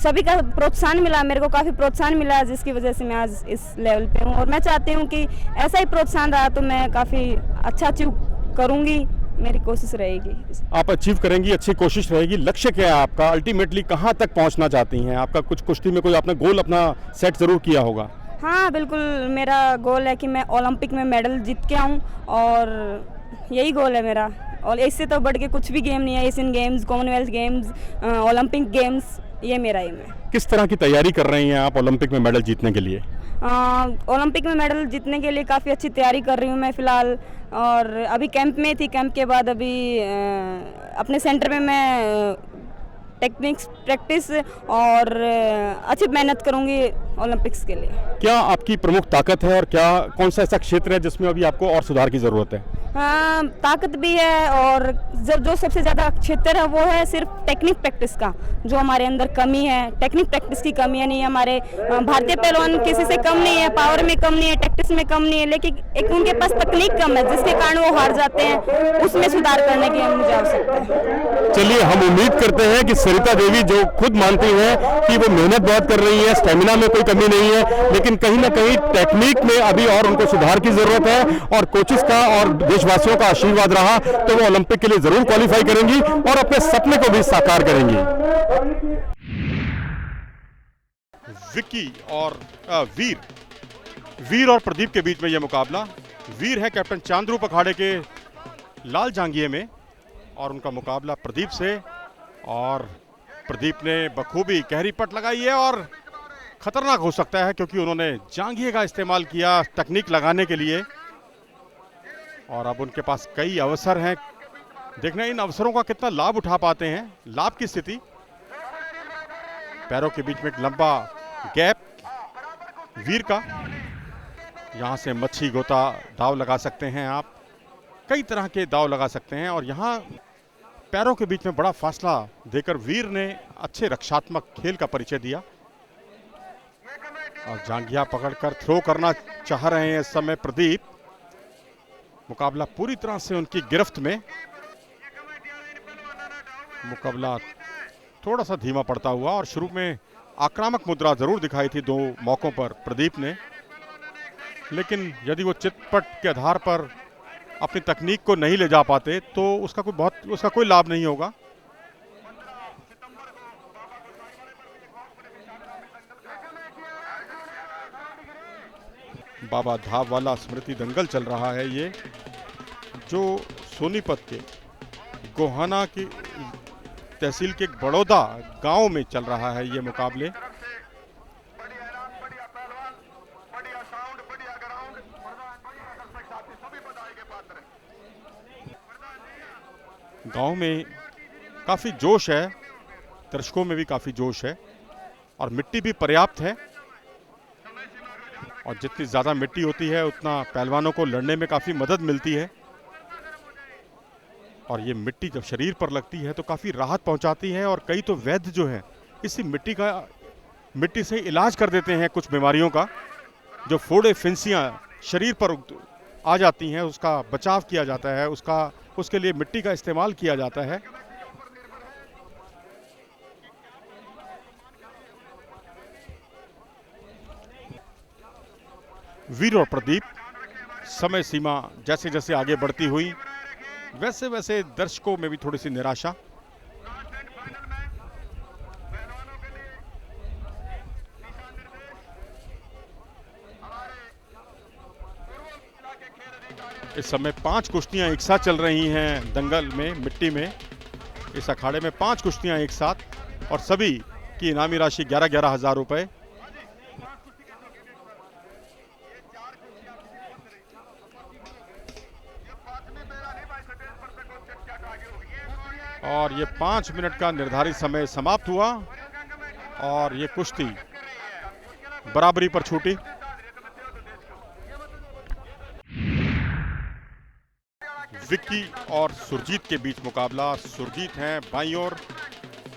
सभी का प्रोत्साहन मिला, मेरे को काफ़ी प्रोत्साहन मिला, जिसकी वजह से मैं आज इस लेवल पे हूँ। और मैं चाहती हूँ कि ऐसा ही प्रोत्साहन रहा तो मैं काफ़ी अच्छा अचीव करूँगी, मेरी कोशिश रहेगी। आप अचीव करेंगी, अच्छी कोशिश रहेगी। लक्ष्य क्या है आपका? अल्टीमेटली कहाँ तक पहुँचना चाहती हैं? आपका कुछ कुश्ती में कोई आपने गोल अपना सेट ज़रूर किया होगा? हाँ बिल्कुल, मेरा गोल है कि मैं ओलंपिक में मेडल जीत के आऊँ, और यही गोल है मेरा। और इससे तो बढ़ के कुछ भी गेम नहीं है। Asian games, Commonwealth games, Olympic games, ये मेरा एम है। किस तरह की तैयारी कर रही हैं आप ओलंपिक में मेडल जीतने के लिए? ओलंपिक में मेडल जीतने के लिए काफ़ी अच्छी तैयारी कर रही हूँ मैं फ़िलहाल। और अभी कैंप में थी, कैंप के बाद अभी अपने सेंटर में मैं टेक्निक्स प्रैक्टिस और अच्छी मेहनत करूंगी ओलंपिक्स के लिए। क्या आपकी प्रमुख ताकत है और क्या कौन सा ऐसा क्षेत्र है जिसमें अभी आपको और सुधार की ज़रूरत है? ताकत भी है, और जो सबसे ज़्यादा क्षेत्र है वो है सिर्फ टेक्निक प्रैक्टिस का, जो हमारे अंदर कमी है। टेक्निक प्रैक्टिस की कमी है नहीं, हमारे भारतीय पहलवान किसी से कम नहीं है, पावर में कम नहीं है, टैक्टिस में कम नहीं है, लेकिन एक उनके पास तकनीक कम है, जिसके कारण वो हार जाते हैं। उसमें सुधार करने की मुझे आवश्यकता है। चलिए, हम उम्मीद करते हैं कि सरिता देवी जो खुद मानती हैं कि वो मेहनत बहुत कर रही है, स्टेमिना में कोई कमी नहीं है, लेकिन कहीं ना कहीं टेक्निक में अभी और उनको सुधार की जरूरत है, और कोचेस का और देशवासियों का आशीर्वाद रहा तो वो ओलंपिक के लिए जरूर क्वालिफाई करेंगी और अपने सपने को भी साकार करेंगी। विक्की और वीर और प्रदीप के बीच में यह मुकाबला। वीर है कैप्टन चांद्रूप अखाड़े के लाल जांगिये में, और उनका मुकाबला प्रदीप से। और प्रदीप ने बखूबी गहरी पट लगाई है और खतरनाक हो सकता है क्योंकि उन्होंने जांघिए का इस्तेमाल किया तकनीक लगाने के लिए और अब उनके पास कई अवसर हैं। देखना इन अवसरों का कितना लाभ उठा पाते हैं। लाभ की स्थिति, पैरों के बीच में एक लंबा गैप वीर का, यहां से मच्छी गोता दाव लगा सकते हैं आप, कई तरह के दाव लगा सकते हैं और यहां पैरों के बीच में बड़ा फासला देकर वीर ने अच्छे रक्षात्मक खेल का परिचय दिया और जांघिया पकड़कर थ्रो करना चाह रहे हैं इस समय प्रदीप। मुकाबला पूरी तरह से उनकी गिरफ्त में, मुकाबला थोड़ा सा धीमा पड़ता हुआ और शुरू में आक्रामक मुद्रा जरूर दिखाई थी दो मौकों पर प्रदीप ने, लेकिन यदि वो चितपट के आधार पर अपनी तकनीक को नहीं ले जा पाते तो उसका कोई लाभ नहीं होगा। बाबा धाव वाला स्मृति दंगल चल रहा है ये, जो सोनीपत के गोहाना की तहसील के बड़ौदा गांव में चल रहा है ये मुकाबले। गांव में काफी जोश है, दर्शकों में भी काफी जोश है और मिट्टी भी पर्याप्त है और जितनी ज्यादा मिट्टी होती है उतना पहलवानों को लड़ने में काफी मदद मिलती है और ये मिट्टी जब शरीर पर लगती है तो काफी राहत पहुंचाती है और कई तो वैद्य जो है इसी मिट्टी से इलाज कर देते हैं कुछ बीमारियों का। जो फोड़े फिंसियां शरीर पर आ जाती हैं उसका बचाव किया जाता है, उसके लिए मिट्टी का इस्तेमाल किया जाता है। वीर और प्रदीप, समय सीमा जैसे जैसे आगे बढ़ती हुई वैसे वैसे दर्शकों में भी थोड़ी सी निराशा। इस समय 5 कुश्तियां एक साथ चल रही हैं दंगल में, मिट्टी में। इस अखाड़े में 5 कुश्तियां एक साथ और सभी की इनामी राशि 11-11 हजार रुपए। और ये 5 मिनट का निर्धारित समय समाप्त हुआ और ये कुश्ती बराबरी पर छूटी। विक्की और सुरजीत के बीच मुकाबला। सुरजीत हैं बाईं ओर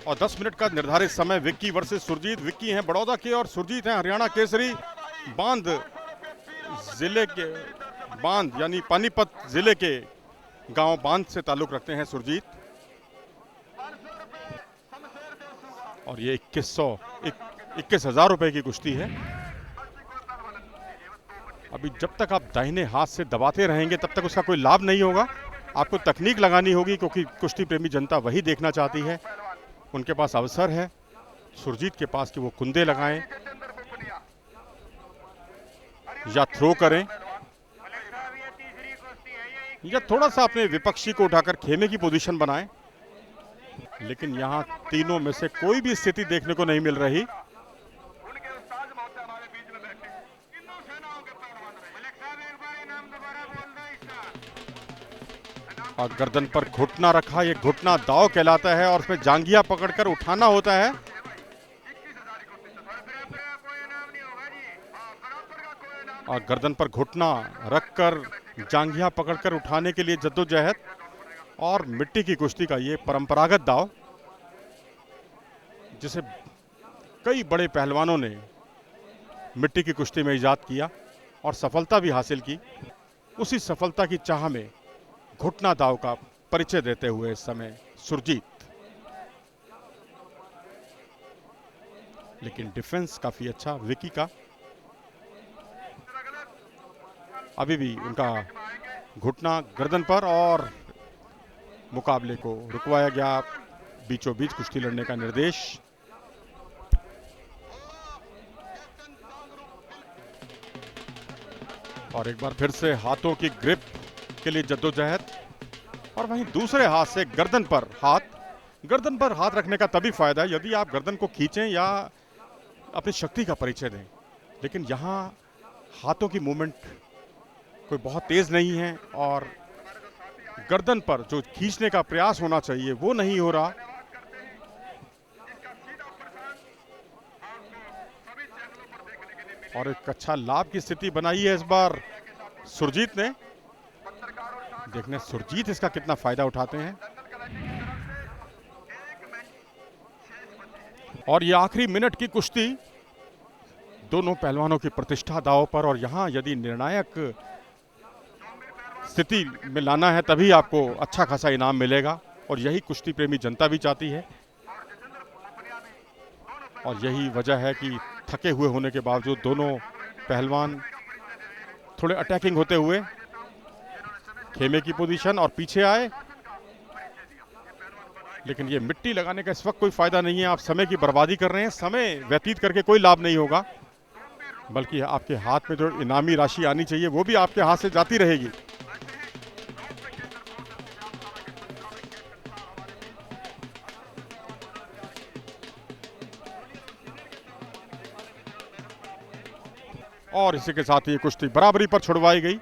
और 10 मिनट का निर्धारित समय विक्की वर्सेस सुरजीत। विक्की हैं बड़ौदा के और सुरजीत हैं हरियाणा केसरी। बांध जिले के, बांध यानी पानीपत जिले के गांव बांध से ताल्लुक रखते हैं सुरजीत। और ये 21,000 रुपए की कुश्ती है। अभी जब तक आप दाहिने हाथ से दबाते रहेंगे तब तक उसका कोई लाभ नहीं होगा। आपको तकनीक लगानी होगी क्योंकि कुश्ती प्रेमी जनता वही देखना चाहती है। उनके पास अवसर है सुरजीत के पास कि वो कुंदे लगाएं या थ्रो करें या थोड़ा सा अपने विपक्षी को उठाकर खेमे की पोजीशन बनाएं, लेकिन यहां तीनों में से कोई भी स्थिति देखने को नहीं मिल रही। और गर्दन पर घुटना रखा, ये घुटना दाव कहलाता है और उसमें जांघिया पकड़कर उठाना होता है। और गर्दन पर घुटना रखकर जांघिया पकड़कर उठाने के लिए जद्दोजहद और मिट्टी की कुश्ती का ये परंपरागत दाव जिसे कई बड़े पहलवानों ने मिट्टी की कुश्ती में इजाद किया और सफलता भी हासिल की। उसी सफलता की चाह में घुटना दाव का परिचय देते हुए इस समय सुरजीत, लेकिन डिफेंस काफी अच्छा विकी का। अभी भी उनका घुटना गर्दन पर और मुकाबले को रुकवाया गया। बीचों बीच कुश्ती लड़ने का निर्देश। और एक बार फिर से हाथों की ग्रिप के लिए जद्दोजहद और वहीं दूसरे हाथ से गर्दन पर हाथ, गर्दन पर हाथ रखने का तभी फायदा है यदि आप गर्दन को खींचें या अपनी शक्ति का परिचय दें, लेकिन यहाँ हाथों की मूवमेंट कोई बहुत तेज नहीं है और गर्दन पर जो खींचने का प्रयास होना चाहिए वो नहीं हो रहा। और एक अच्छा लाभ की स्थिति बनाई है इस बार सुरजीत ने। देखने सुरजीत इसका कितना फायदा उठाते हैं। और ये आखिरी मिनट की कुश्ती, दोनों पहलवानों की प्रतिष्ठा दांव पर, और यहां यदि निर्णायक स्थिति में लाना है तभी आपको अच्छा खासा इनाम मिलेगा, और यही कुश्ती प्रेमी जनता भी चाहती है। और यही वजह है कि थके हुए होने के बावजूद दोनों पहलवान थोड़े अटैकिंग होते हुए खेमे की पोजीशन और पीछे आए, लेकिन ये मिट्टी लगाने का इस वक्त कोई फायदा नहीं है। आप समय की बर्बादी कर रहे हैं, समय व्यतीत करके कोई लाभ नहीं होगा, बल्कि आपके हाथ में जो इनामी राशि आनी चाहिए वो भी आपके हाथ से जाती रहेगी। और इसी के साथ ये कुश्ती बराबरी पर छुड़वाई गई।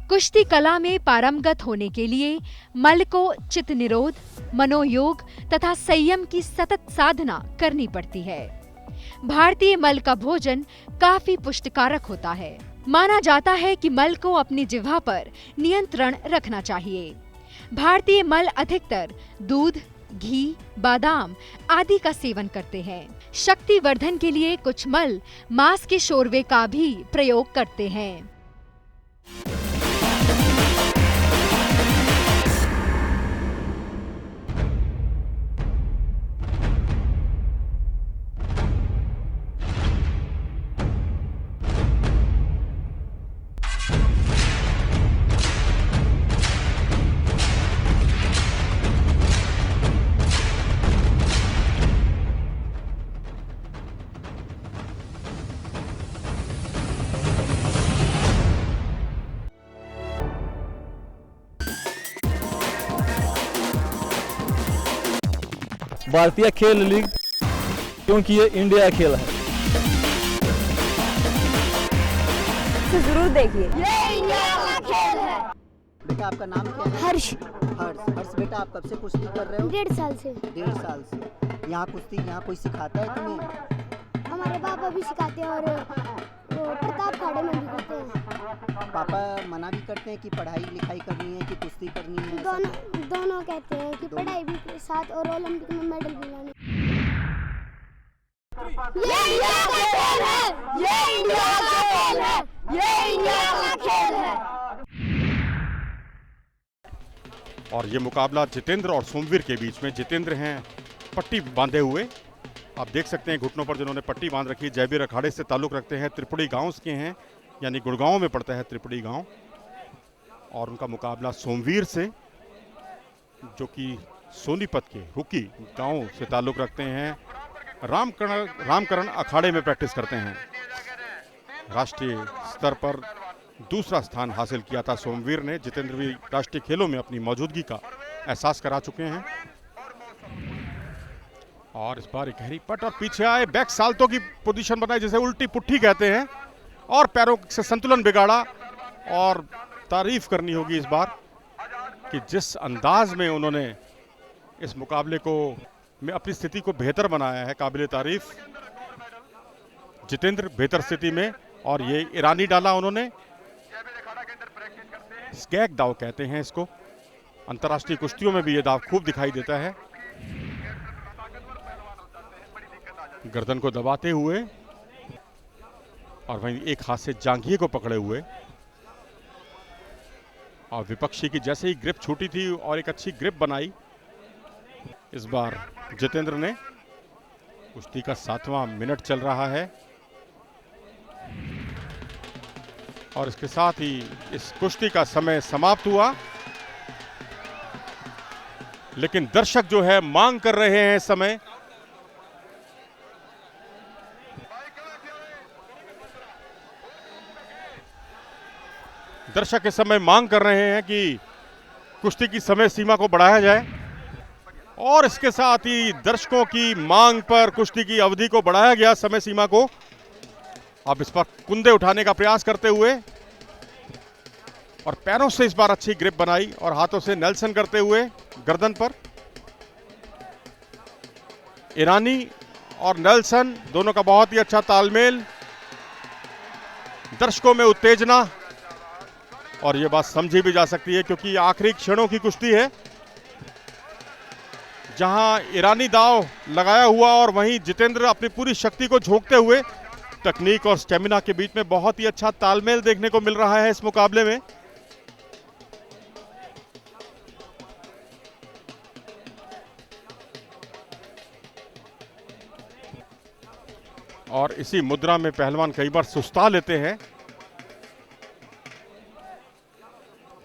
कुश्ती कला में पारंगत होने के लिए मल्ल को चित्त निरोध, मनोयोग तथा संयम की सतत साधना करनी पड़ती है। भारतीय मल्ल का भोजन काफी पुष्टिकारक होता है। माना जाता है कि मल्ल को अपनी जिह्वा पर नियंत्रण रखना चाहिए। भारतीय मल्ल अधिकतर दूध, घी, बादाम आदि का सेवन करते हैं। शक्ति वर्धन के लिए कुछ मल्ल मांस के शोरवे का भी प्रयोग करते हैं। भारतीय खेल लीग, क्योंकि ये इंडिया खेल है। तो जरूर देखिए। बेटा आपका नाम क्या है? हर्ष। हर्ष बेटा आप कब से कुश्ती कर रहे हो? 1.5 साल से। 1.5 साल से। यहाँ कुश्ती यहाँ कोई सिखाता है तुम्हें? हमारे पापा भी सिखाते हैं और वो प्रताप खाड़े में भी करते हैं। पापा मना भी करते हैं कि पढ़ाई लिखाई करनी है कि कुश्ती करनी है? दोनों कहते हैं कि पढ़ाई भी साथ और ओलंपिक में मेडल भी लाने। ये इंडिया का खेल है, ये इंडिया का खेल है, ये इंडिया का खेल है। और ये मुकाबला जितेंद्र और सोमवीर के बीच में। जितेंद्र हैं पट्टी बांधे हुए, आप देख सकते हैं घुटनों पर जिन्होंने पट्टी बांध रखी। जयवीर अखाड़े से ताल्लुक़ रखते हैं, त्रिपुड़ी गांव के हैं, यानी गुड़गांव में पड़ता है त्रिपुड़ी गांव। और उनका मुकाबला सोमवीर से, जो कि सोनीपत के हुकी गांव से ताल्लुक़ रखते हैं। रामकरण अखाड़े में प्रैक्टिस करते हैं। राष्ट्रीय स्तर पर दूसरा स्थान हासिल किया था सोमवीर ने। जितेंद्र भी राष्ट्रीय खेलों में अपनी मौजूदगी का एहसास करा चुके हैं। और इस बार एक गहरी पट और पीछे आए, बैक साल्टो की पोजीशन बनाई जिसे उल्टी पुट्ठी कहते हैं, और पैरों से संतुलन बिगाड़ा। और तारीफ करनी होगी इस बार कि जिस अंदाज में उन्होंने इस मुकाबले को में अपनी स्थिति को बेहतर बनाया है, काबिले तारीफ। जितेंद्र बेहतर स्थिति में, और ये ईरानी डाला उन्होंने, स्कैक दाव कहते हैं इसको। अंतर्राष्ट्रीय कुश्तियों में भी ये दाव खूब दिखाई देता है। गर्दन को दबाते हुए और वहीं एक हाथ से जांघिए को पकड़े हुए, और विपक्षी की जैसे ही ग्रिप छूटी थी और एक अच्छी ग्रिप बनाई इस बार जितेंद्र ने। कुश्ती का 7वां मिनट चल रहा है और इसके साथ ही इस कुश्ती का समय समाप्त हुआ। लेकिन दर्शक जो है मांग कर रहे हैं समय। दर्शक इस समय मांग कर रहे हैं कि कुश्ती की समय सीमा को बढ़ाया जाए और इसके साथ ही दर्शकों की मांग पर कुश्ती की अवधि को बढ़ाया गया, समय सीमा को। अब इस पर कुंदे उठाने का प्रयास करते हुए और पैरों से इस बार अच्छी ग्रिप बनाई और हाथों से नेल्सन करते हुए गर्दन पर। ईरानी और नेल्सन दोनों का बहुत ही अच्छा तालमेल, दर्शकों में उत्तेजना, और यह बात समझी भी जा सकती है क्योंकि आखिरी क्षणों की कुश्ती है जहां ईरानी दांव लगाया हुआ और वहीं जितेंद्र अपनी पूरी शक्ति को झोंकते हुए। तकनीक और स्टेमिना के बीच में बहुत ही अच्छा तालमेल देखने को मिल रहा है इस मुकाबले में। और इसी मुद्रा में पहलवान कई बार सुस्ता लेते हैं।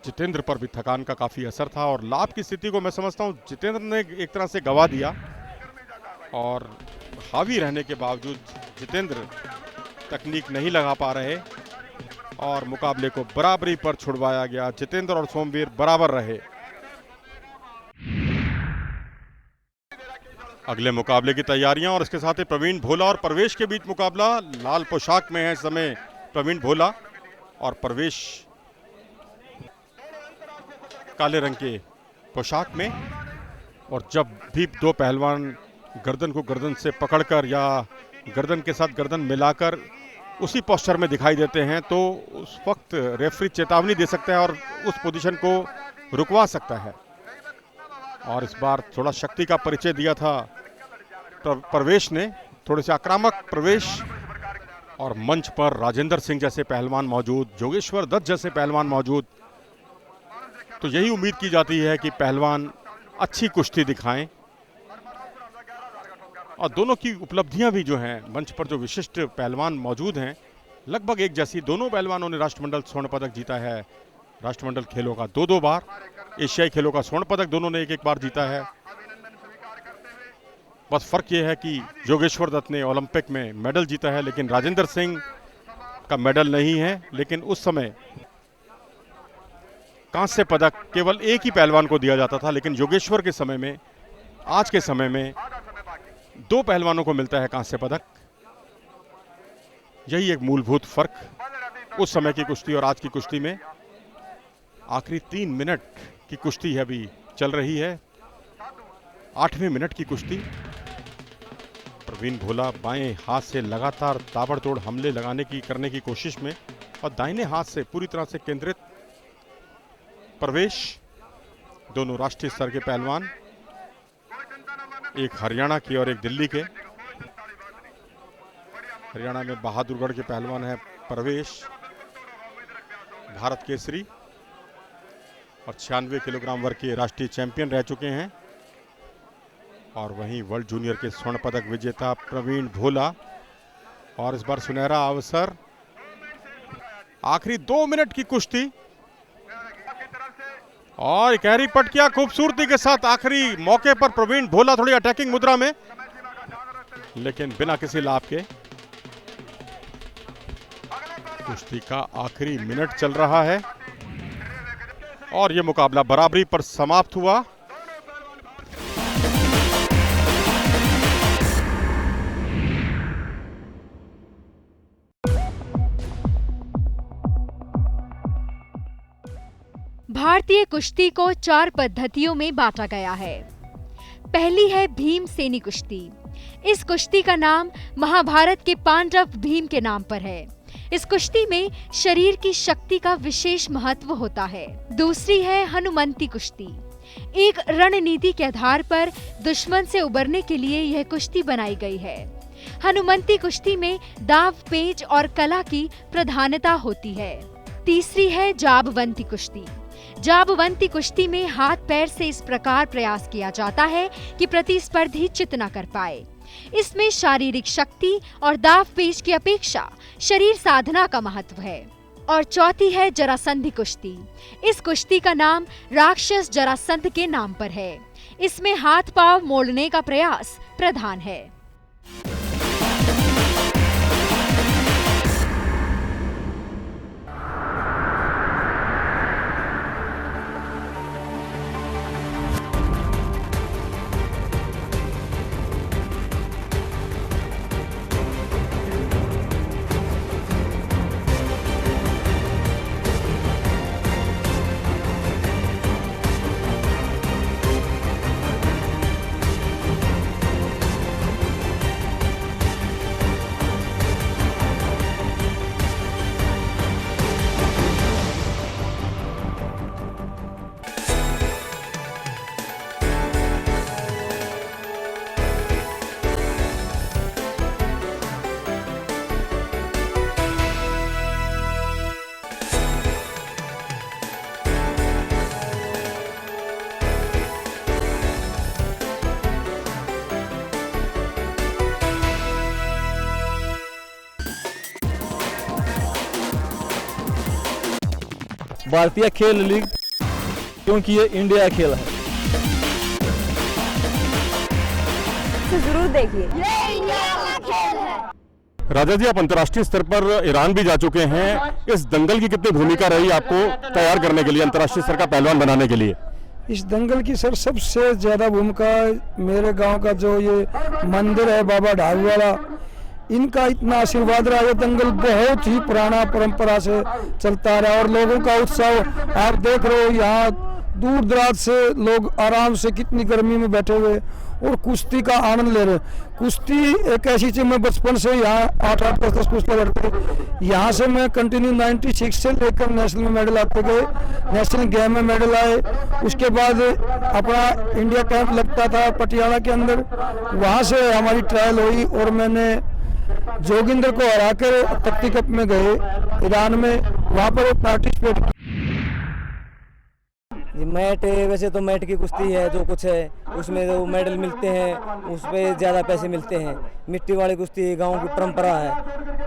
जितेंद्र पर भी थकान का काफी असर था और लाभ की स्थिति को मैं समझता हूं जितेंद्र ने एक तरह से गवा दिया और हावी रहने के बावजूद जितेंद्र तकनीक नहीं लगा पा रहे और मुकाबले को बराबरी पर छुड़वाया गया। जितेंद्र और सोमवीर बराबर रहे। अगले मुकाबले की तैयारियां और इसके साथ ही प्रवीण भोला और प्रवेश के बीच मुकाबला। लाल पोशाक में है इस समय प्रवीण भोला और प्रवेश काले रंग के पोशाक में। और जब भी दो पहलवान गर्दन को गर्दन से पकड़कर या गर्दन के साथ गर्दन मिलाकर उसी पोस्चर में दिखाई देते हैं तो उस वक्त रेफरी चेतावनी दे सकता है और उस पोजीशन को रुकवा सकता है। और इस बार थोड़ा शक्ति का परिचय दिया था प्रवेश ने, थोड़े से आक्रामक प्रवेश। और मंच पर राजेंद्र सिंह जैसे पहलवान मौजूद, जोगेश्वर दत्त जैसे पहलवान मौजूद, तो यही उम्मीद की जाती है कि पहलवान अच्छी कुश्ती दिखाएं। और दोनों की उपलब्धियां भी जो हैं, मंच पर जो विशिष्ट पहलवान मौजूद हैं लगभग एक जैसी। दोनों पहलवानों ने राष्ट्रमंडल स्वर्ण पदक जीता है, राष्ट्रमंडल खेलों का 2-2 बार, एशियाई खेलों का स्वर्ण पदक दोनों ने 1-1 बार जीता है। बस फर्क यह है कि जोगेश्वर दत्त ने ओलंपिक में मेडल जीता है लेकिन राजेंद्र सिंह का मेडल नहीं है। लेकिन उस समय कांस्य पदक केवल एक ही पहलवान को दिया जाता था, लेकिन योगेश्वर के समय में, आज के समय में 2 पहलवानों को मिलता है कांस्य पदक। यही एक मूलभूत फर्क उस समय की कुश्ती और आज की कुश्ती में। आखिरी 3 मिनट की कुश्ती है, अभी चल रही है 8वें मिनट की कुश्ती। प्रवीण भोला बाएं हाथ से लगातार ताबड़तोड़ हमले करने की कोशिश में और दाहिने हाथ से पूरी तरह से केंद्रित प्रवेश। दोनों राष्ट्रीय स्तर के पहलवान, एक हरियाणा के और एक दिल्ली के। हरियाणा में बहादुरगढ़ के पहलवान है प्रवेश, भारत केसरी और 96 किलोग्राम वर्ग के राष्ट्रीय चैंपियन रह चुके हैं। और वहीं वर्ल्ड जूनियर के स्वर्ण पदक विजेता प्रवीण भोला। और इस बार सुनहरा अवसर, आखिरी 2 मिनट की कुश्ती और गहरी पटकिया खूबसूरती के साथ आखिरी मौके पर प्रवीण भोला थोड़ी अटैकिंग मुद्रा में, लेकिन बिना किसी लाभ के। कुश्ती का आखिरी मिनट चल रहा है और यह मुकाबला बराबरी पर समाप्त हुआ। भारतीय कुश्ती को 4 पद्धतियों में बांटा गया है। पहली है भीमसेनी कुश्ती। इस कुश्ती का नाम महाभारत के पांडव भीम के नाम पर है। इस कुश्ती में शरीर की शक्ति का विशेष महत्व होता है। दूसरी है हनुमंती कुश्ती। एक रणनीति के आधार पर दुश्मन से उबरने के लिए यह कुश्ती बनाई गई है। हनुमंती कुश्ती में दाव पेच और कला की प्रधानता होती है। तीसरी है जाबवंती कुश्ती। जाबवंती कुश्ती में हाथ पैर से इस प्रकार प्रयास किया जाता है कि प्रतिस्पर्धी चित न कर पाए। इसमें शारीरिक शक्ति और दाव पेच की अपेक्षा शरीर साधना का महत्व है। और चौथी है जरासंधी कुश्ती। इस कुश्ती का नाम राक्षस जरासंध के नाम पर है। इसमें हाथ पांव मोड़ने का प्रयास प्रधान है। भारतीय खेल लीग, क्योंकि ये इंडिया खेल है। तो जरूर देखिए। ये इंडिया का खेल है। राजा जी, आप अंतर्राष्ट्रीय स्तर पर ईरान भी जा चुके हैं, इस दंगल की कितनी भूमिका रही आपको तैयार करने के लिए, अंतर्राष्ट्रीय स्तर का पहलवान बनाने के लिए? इस दंगल की सर सबसे ज़्यादा भूमिका मेरे गांव का जो ये मंदिर है बाबा ढाबू वाला, इनका इतना आशीर्वाद रहा। ये दंगल बहुत ही पुराना परंपरा से चलता रहा और लोगों का उत्साह आप देख रहे हो। यहाँ दूर दराज से लोग आराम से कितनी गर्मी में बैठे हुए और कुश्ती का आनंद ले रहे। कुश्ती एक ऐसी चीज, मैं बचपन से यहाँ 8-8 10 कुश्ती लड़ते, यहाँ से मैं कंटिन्यू 96 से लेकर नेशनल में मेडल आते गए, नेशनल गेम में मेडल आए। उसके बाद अपना इंडिया कैंप लगता था पटियाला के अंदर, वहाँ से हमारी ट्रायल हुई और मैंने जोगिंदर को हराकर तख्ती कप में गए ईरान में, वहाँ पर पार्टिसिपेट। मैट वैसे तो मैट की कुश्ती है, जो कुछ है उसमें जो मेडल मिलते हैं उस पर ज़्यादा पैसे मिलते हैं। मिट्टी वाली कुश्ती गांव की परंपरा है,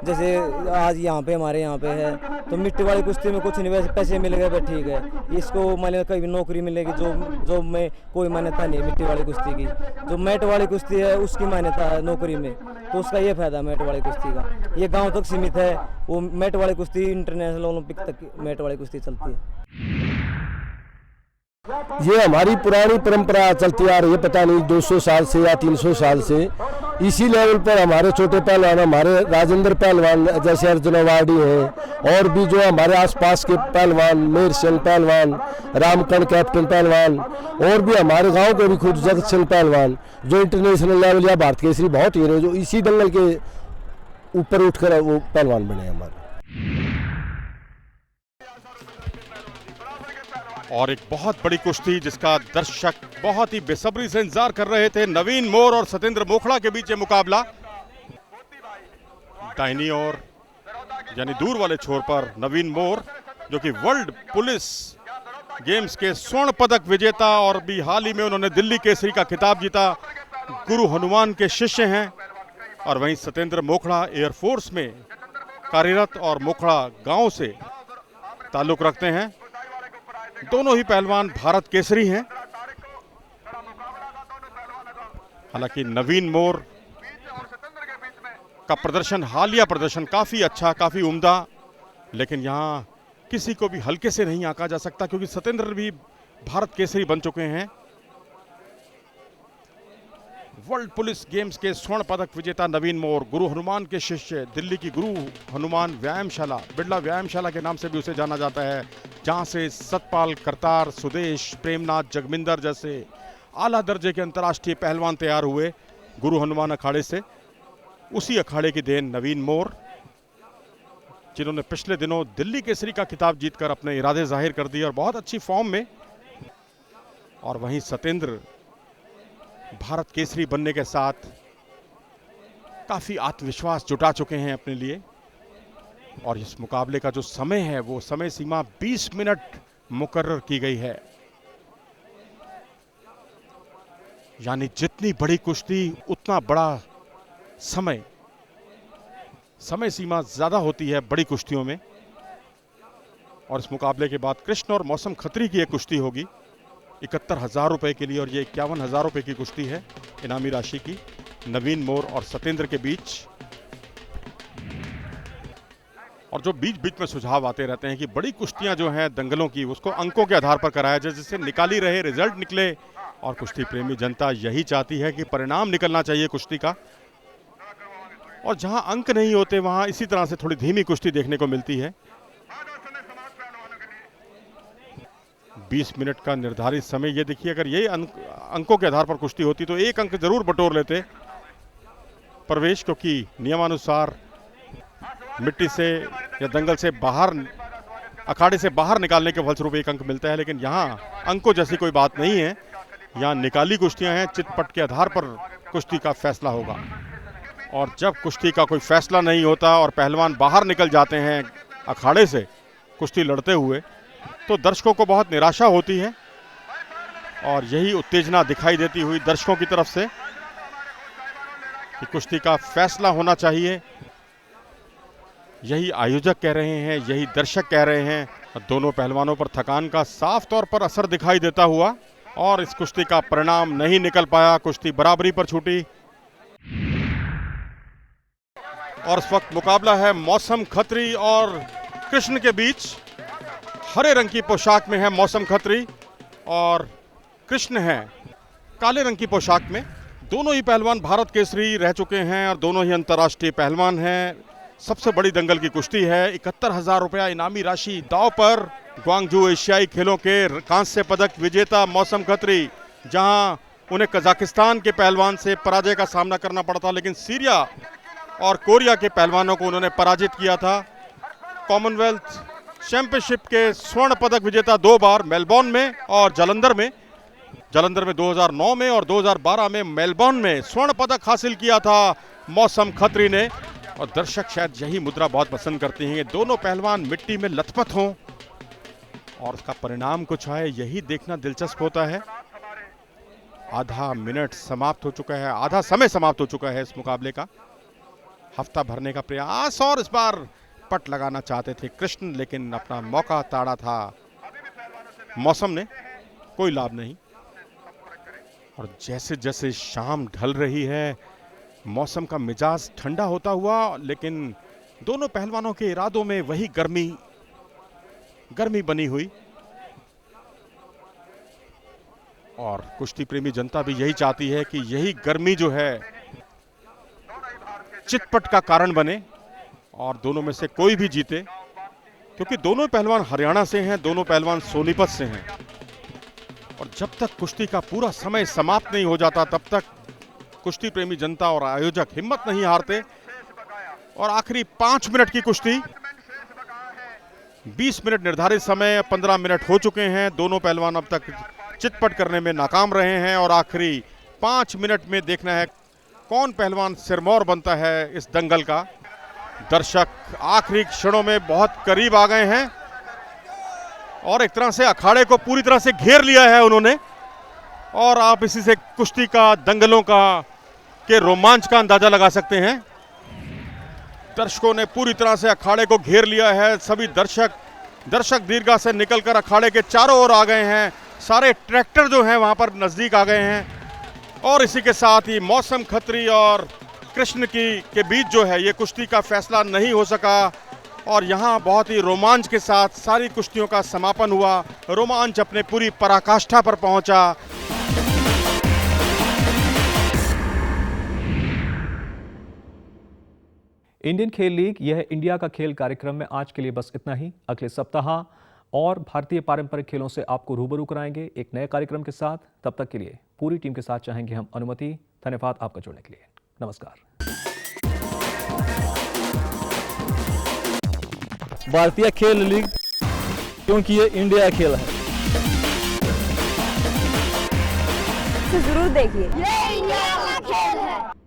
जैसे आज यहाँ पे हमारे यहाँ पे है, तो मिट्टी वाली कुश्ती में कुछ नहीं, वैसे पैसे मिल गए ठीक है। इसको मान कहीं नौकरी मिलेगी, जो में कोई मान्यता नहीं है मिट्टी वाली कुश्ती की। जो मैट वाली कुश्ती है उसकी मान्यता है नौकरी में, तो उसका ये फायदा मैट वाली कुश्ती का। ये गाँव तक सीमित है, वो मैट वाली कुश्ती इंटरनेशनल ओलंपिक तक मैट वाली कुश्ती चलती है। ये हमारी पुरानी परंपरा चलती आ रही है, पता नहीं 200 साल से या 300 साल से। इसी लेवल पर हमारे छोटे पहलवान, हमारे राजेंद्र पहलवान जैसे अर्जुन अवार्डी हैं, और भी जो हमारे आसपास के पहलवान, मेर सिंह पहलवान, रामकर्ण कैप्टन पहलवान, और भी हमारे गांव के भी खुद जगत सिंह पहलवान, जो इंटरनेशनल लेवल या भारत केसरी बहुत हीरे, जो इसी दंगल के ऊपर उठकर वो पहलवान बने हमारे। और एक बहुत बड़ी कुश्ती जिसका दर्शक बहुत ही बेसब्री से इंतजार कर रहे थे, नवीन मोर और सतेंद्र मोखड़ा के बीच ये मुकाबला। दाहिनी ओर यानी दूर वाले छोर पर नवीन मोर, जो कि वर्ल्ड पुलिस गेम्स के स्वर्ण पदक विजेता और भी हाल ही में उन्होंने दिल्ली केसरी का खिताब जीता, गुरु हनुमान के शिष्य हैं। और वहीं सतेंद्र मोखड़ा एयरफोर्स में कार्यरत और मोखड़ा गांव से ताल्लुक रखते हैं। दोनों ही पहलवान भारत केसरी हैं। हालांकि नवीन मोर का प्रदर्शन, हालिया प्रदर्शन काफी अच्छा, काफी उम्दा, लेकिन यहां किसी को भी हल्के से नहीं आंका जा सकता, क्योंकि सतेंद्र भी भारत केसरी बन चुके हैं। वर्ल्ड पुलिस गेम्स के स्वर्ण पदक विजेता नवीन मोर, गुरु हनुमान के शिष्य, दिल्ली की गुरु हनुमान व्यायामशाला, बिरला व्यायामशाला के नाम से भी उसे जाना जाता है, जहां से सतपाल, करतार, सुदेश, प्रेमनाथ, जगमिंदर जैसे आला दर्जे के अंतर्राष्ट्रीय पहलवान तैयार हुए गुरु हनुमान अखाड़े से। उसी अखाड़े की देन नवीन मोर, जिन्होंने पिछले दिनों दिल्ली केसरी का खिताब जीतकर अपने इरादे जाहिर कर दिए और बहुत अच्छी फॉर्म में। और वहीं सतेंद्र भारत केसरी बनने के साथ काफी आत्मविश्वास जुटा चुके हैं अपने लिए। और इस मुकाबले का जो समय है वो समय सीमा 20 मिनट मुकर्रर की गई है। यानी जितनी बड़ी कुश्ती उतना बड़ा समय सीमा ज्यादा होती है बड़ी कुश्तियों में। और इस मुकाबले के बाद कृष्ण और मौसम खत्री की एक कुश्ती होगी 71,000 रुपए के लिए, और ये 51,000 रुपए की कुश्ती है इनामी राशि की, नवीन मोर और सतेंद्र के बीच। और जो बीच बीच में सुझाव आते रहते हैं कि बड़ी कुश्तियां जो हैं दंगलों की, उसको अंकों के आधार पर कराया जाए, जिससे निकाली रहे, रिजल्ट निकले। और कुश्ती प्रेमी जनता यही चाहती है कि परिणाम निकलना चाहिए कुश्ती का। और जहां अंक नहीं होते वहां इसी तरह से थोड़ी धीमी कुश्ती देखने को मिलती है। 20 मिनट का निर्धारित समय, ये देखिए, अगर ये अंकों के आधार पर कुश्ती होती तो एक अंक जरूर बटोर लेते प्रवेश, क्योंकि नियमानुसार मिट्टी से या दंगल से बाहर, अखाड़े से बाहर निकालने के फलस्वरूप एक अंक मिलता है। लेकिन यहाँ अंकों जैसी कोई बात नहीं है, यहाँ निकाली कुश्तियां हैं, चितपट के आधार पर कुश्ती का फैसला होगा। और जब कुश्ती का कोई फैसला नहीं होता और पहलवान बाहर निकल जाते हैं अखाड़े से कुश्ती लड़ते हुए, तो दर्शकों को बहुत निराशा होती है। और यही उत्तेजना दिखाई देती हुई दर्शकों की तरफ से कि कुश्ती का फैसला होना चाहिए। यही आयोजक कह रहे हैं, यही दर्शक कह रहे हैं। दोनों पहलवानों पर थकान का साफ तौर पर असर दिखाई देता हुआ और इस कुश्ती का परिणाम नहीं निकल पाया, कुश्ती बराबरी पर छूटी। और इस वक्त मुकाबला है मौसम खत्री और कृष्ण के बीच। हरे रंग की पोशाक में है मौसम खत्री और कृष्ण है काले रंग की पोशाक में। दोनों ही पहलवान भारत केसरी रह चुके हैं और दोनों ही अंतर्राष्ट्रीय पहलवान हैं। सबसे बड़ी दंगल की कुश्ती है। 71,000 रुपया इनामी राशि दांव पर। ग्वांगझू एशियाई खेलों के कांस्य पदक विजेता मौसम खत्री, जहां उन्हें कजाकिस्तान के पहलवान से पराजय का सामना करना पड़ा था, लेकिन सीरिया और कोरिया के पहलवानों को उन्होंने पराजित किया था। कॉमनवेल्थ चैंपियनशिप के स्वर्ण पदक विजेता 2 बार मेलबोर्न में और जलंधर में 2009 में और 2012 में मेलबोर्न में स्वर्ण पदक हासिल किया था मौसम खत्री ने। और दर्शक शायद यही मुद्रा बहुत पसंद करते हैं, दोनों पहलवान मिट्टी में लथपथ हों और उसका परिणाम कुछ आए, यही देखना दिलचस्प होता है। आधा मिनट समाप्त हो चुका है, आधा समय समाप्त हो चुका है इस मुकाबले का। हफ्ता भरने का प्रयास और इस बार पट लगाना चाहते थे कृष्ण, लेकिन अपना मौका ताड़ा था मौसम ने, कोई लाभ नहीं। और जैसे जैसे शाम ढल रही है, मौसम का मिजाज ठंडा होता हुआ, लेकिन दोनों पहलवानों के इरादों में वही गर्मी बनी हुई। और कुश्ती प्रेमी जनता भी यही चाहती है कि यही गर्मी जो है चितपट का कारण बने और दोनों में से कोई भी जीते, क्योंकि दोनों पहलवान हरियाणा से हैं, दोनों पहलवान सोनीपत से हैं। और जब तक कुश्ती का पूरा समय समाप्त नहीं हो जाता, तब तक कुश्ती प्रेमी जनता और आयोजक हिम्मत नहीं हारते। और आखिरी 5 मिनट की कुश्ती, 20 मिनट निर्धारित समय, 15 मिनट हो चुके हैं। दोनों पहलवान अब तक चितपट करने में नाकाम रहे हैं और आखिरी 5 मिनट में देखना है कौन पहलवान सिरमौर बनता है इस दंगल का। दर्शक आखिरी क्षणों में बहुत करीब आ गए हैं और एक तरह से अखाड़े को पूरी तरह से घेर लिया है उन्होंने। और आप इसी से कुश्ती का, दंगलों का के रोमांच का अंदाजा लगा सकते हैं। दर्शकों ने पूरी तरह से अखाड़े को घेर लिया है। सभी दर्शक दीर्घा से निकलकर अखाड़े के चारों ओर आ गए हैं। सारे ट्रैक्टर जो हैं वहां पर नजदीक आ गए हैं। और इसी के साथ ही मौसम खत्री और कृष्ण के बीच जो है ये कुश्ती का फैसला नहीं हो सका और यहाँ बहुत ही रोमांच के साथ सारी कुश्तियों का समापन हुआ। रोमांच अपने पूरी पराकाष्ठा पर पहुंचा। इंडियन खेल लीग, यह इंडिया का खेल कार्यक्रम में आज के लिए बस इतना ही। अगले सप्ताह और भारतीय पारंपरिक खेलों से आपको रूबरू कराएंगे एक नए कार्यक्रम के साथ। तब तक के लिए पूरी टीम के साथ चाहेंगे हम अनुमति। धन्यवाद आपका जुड़ने के लिए। नमस्कार। भारतीय खेल लीग, क्योंकि ये इंडिया खेल है। जरूर देखिए, ये इंडिया का खेल है।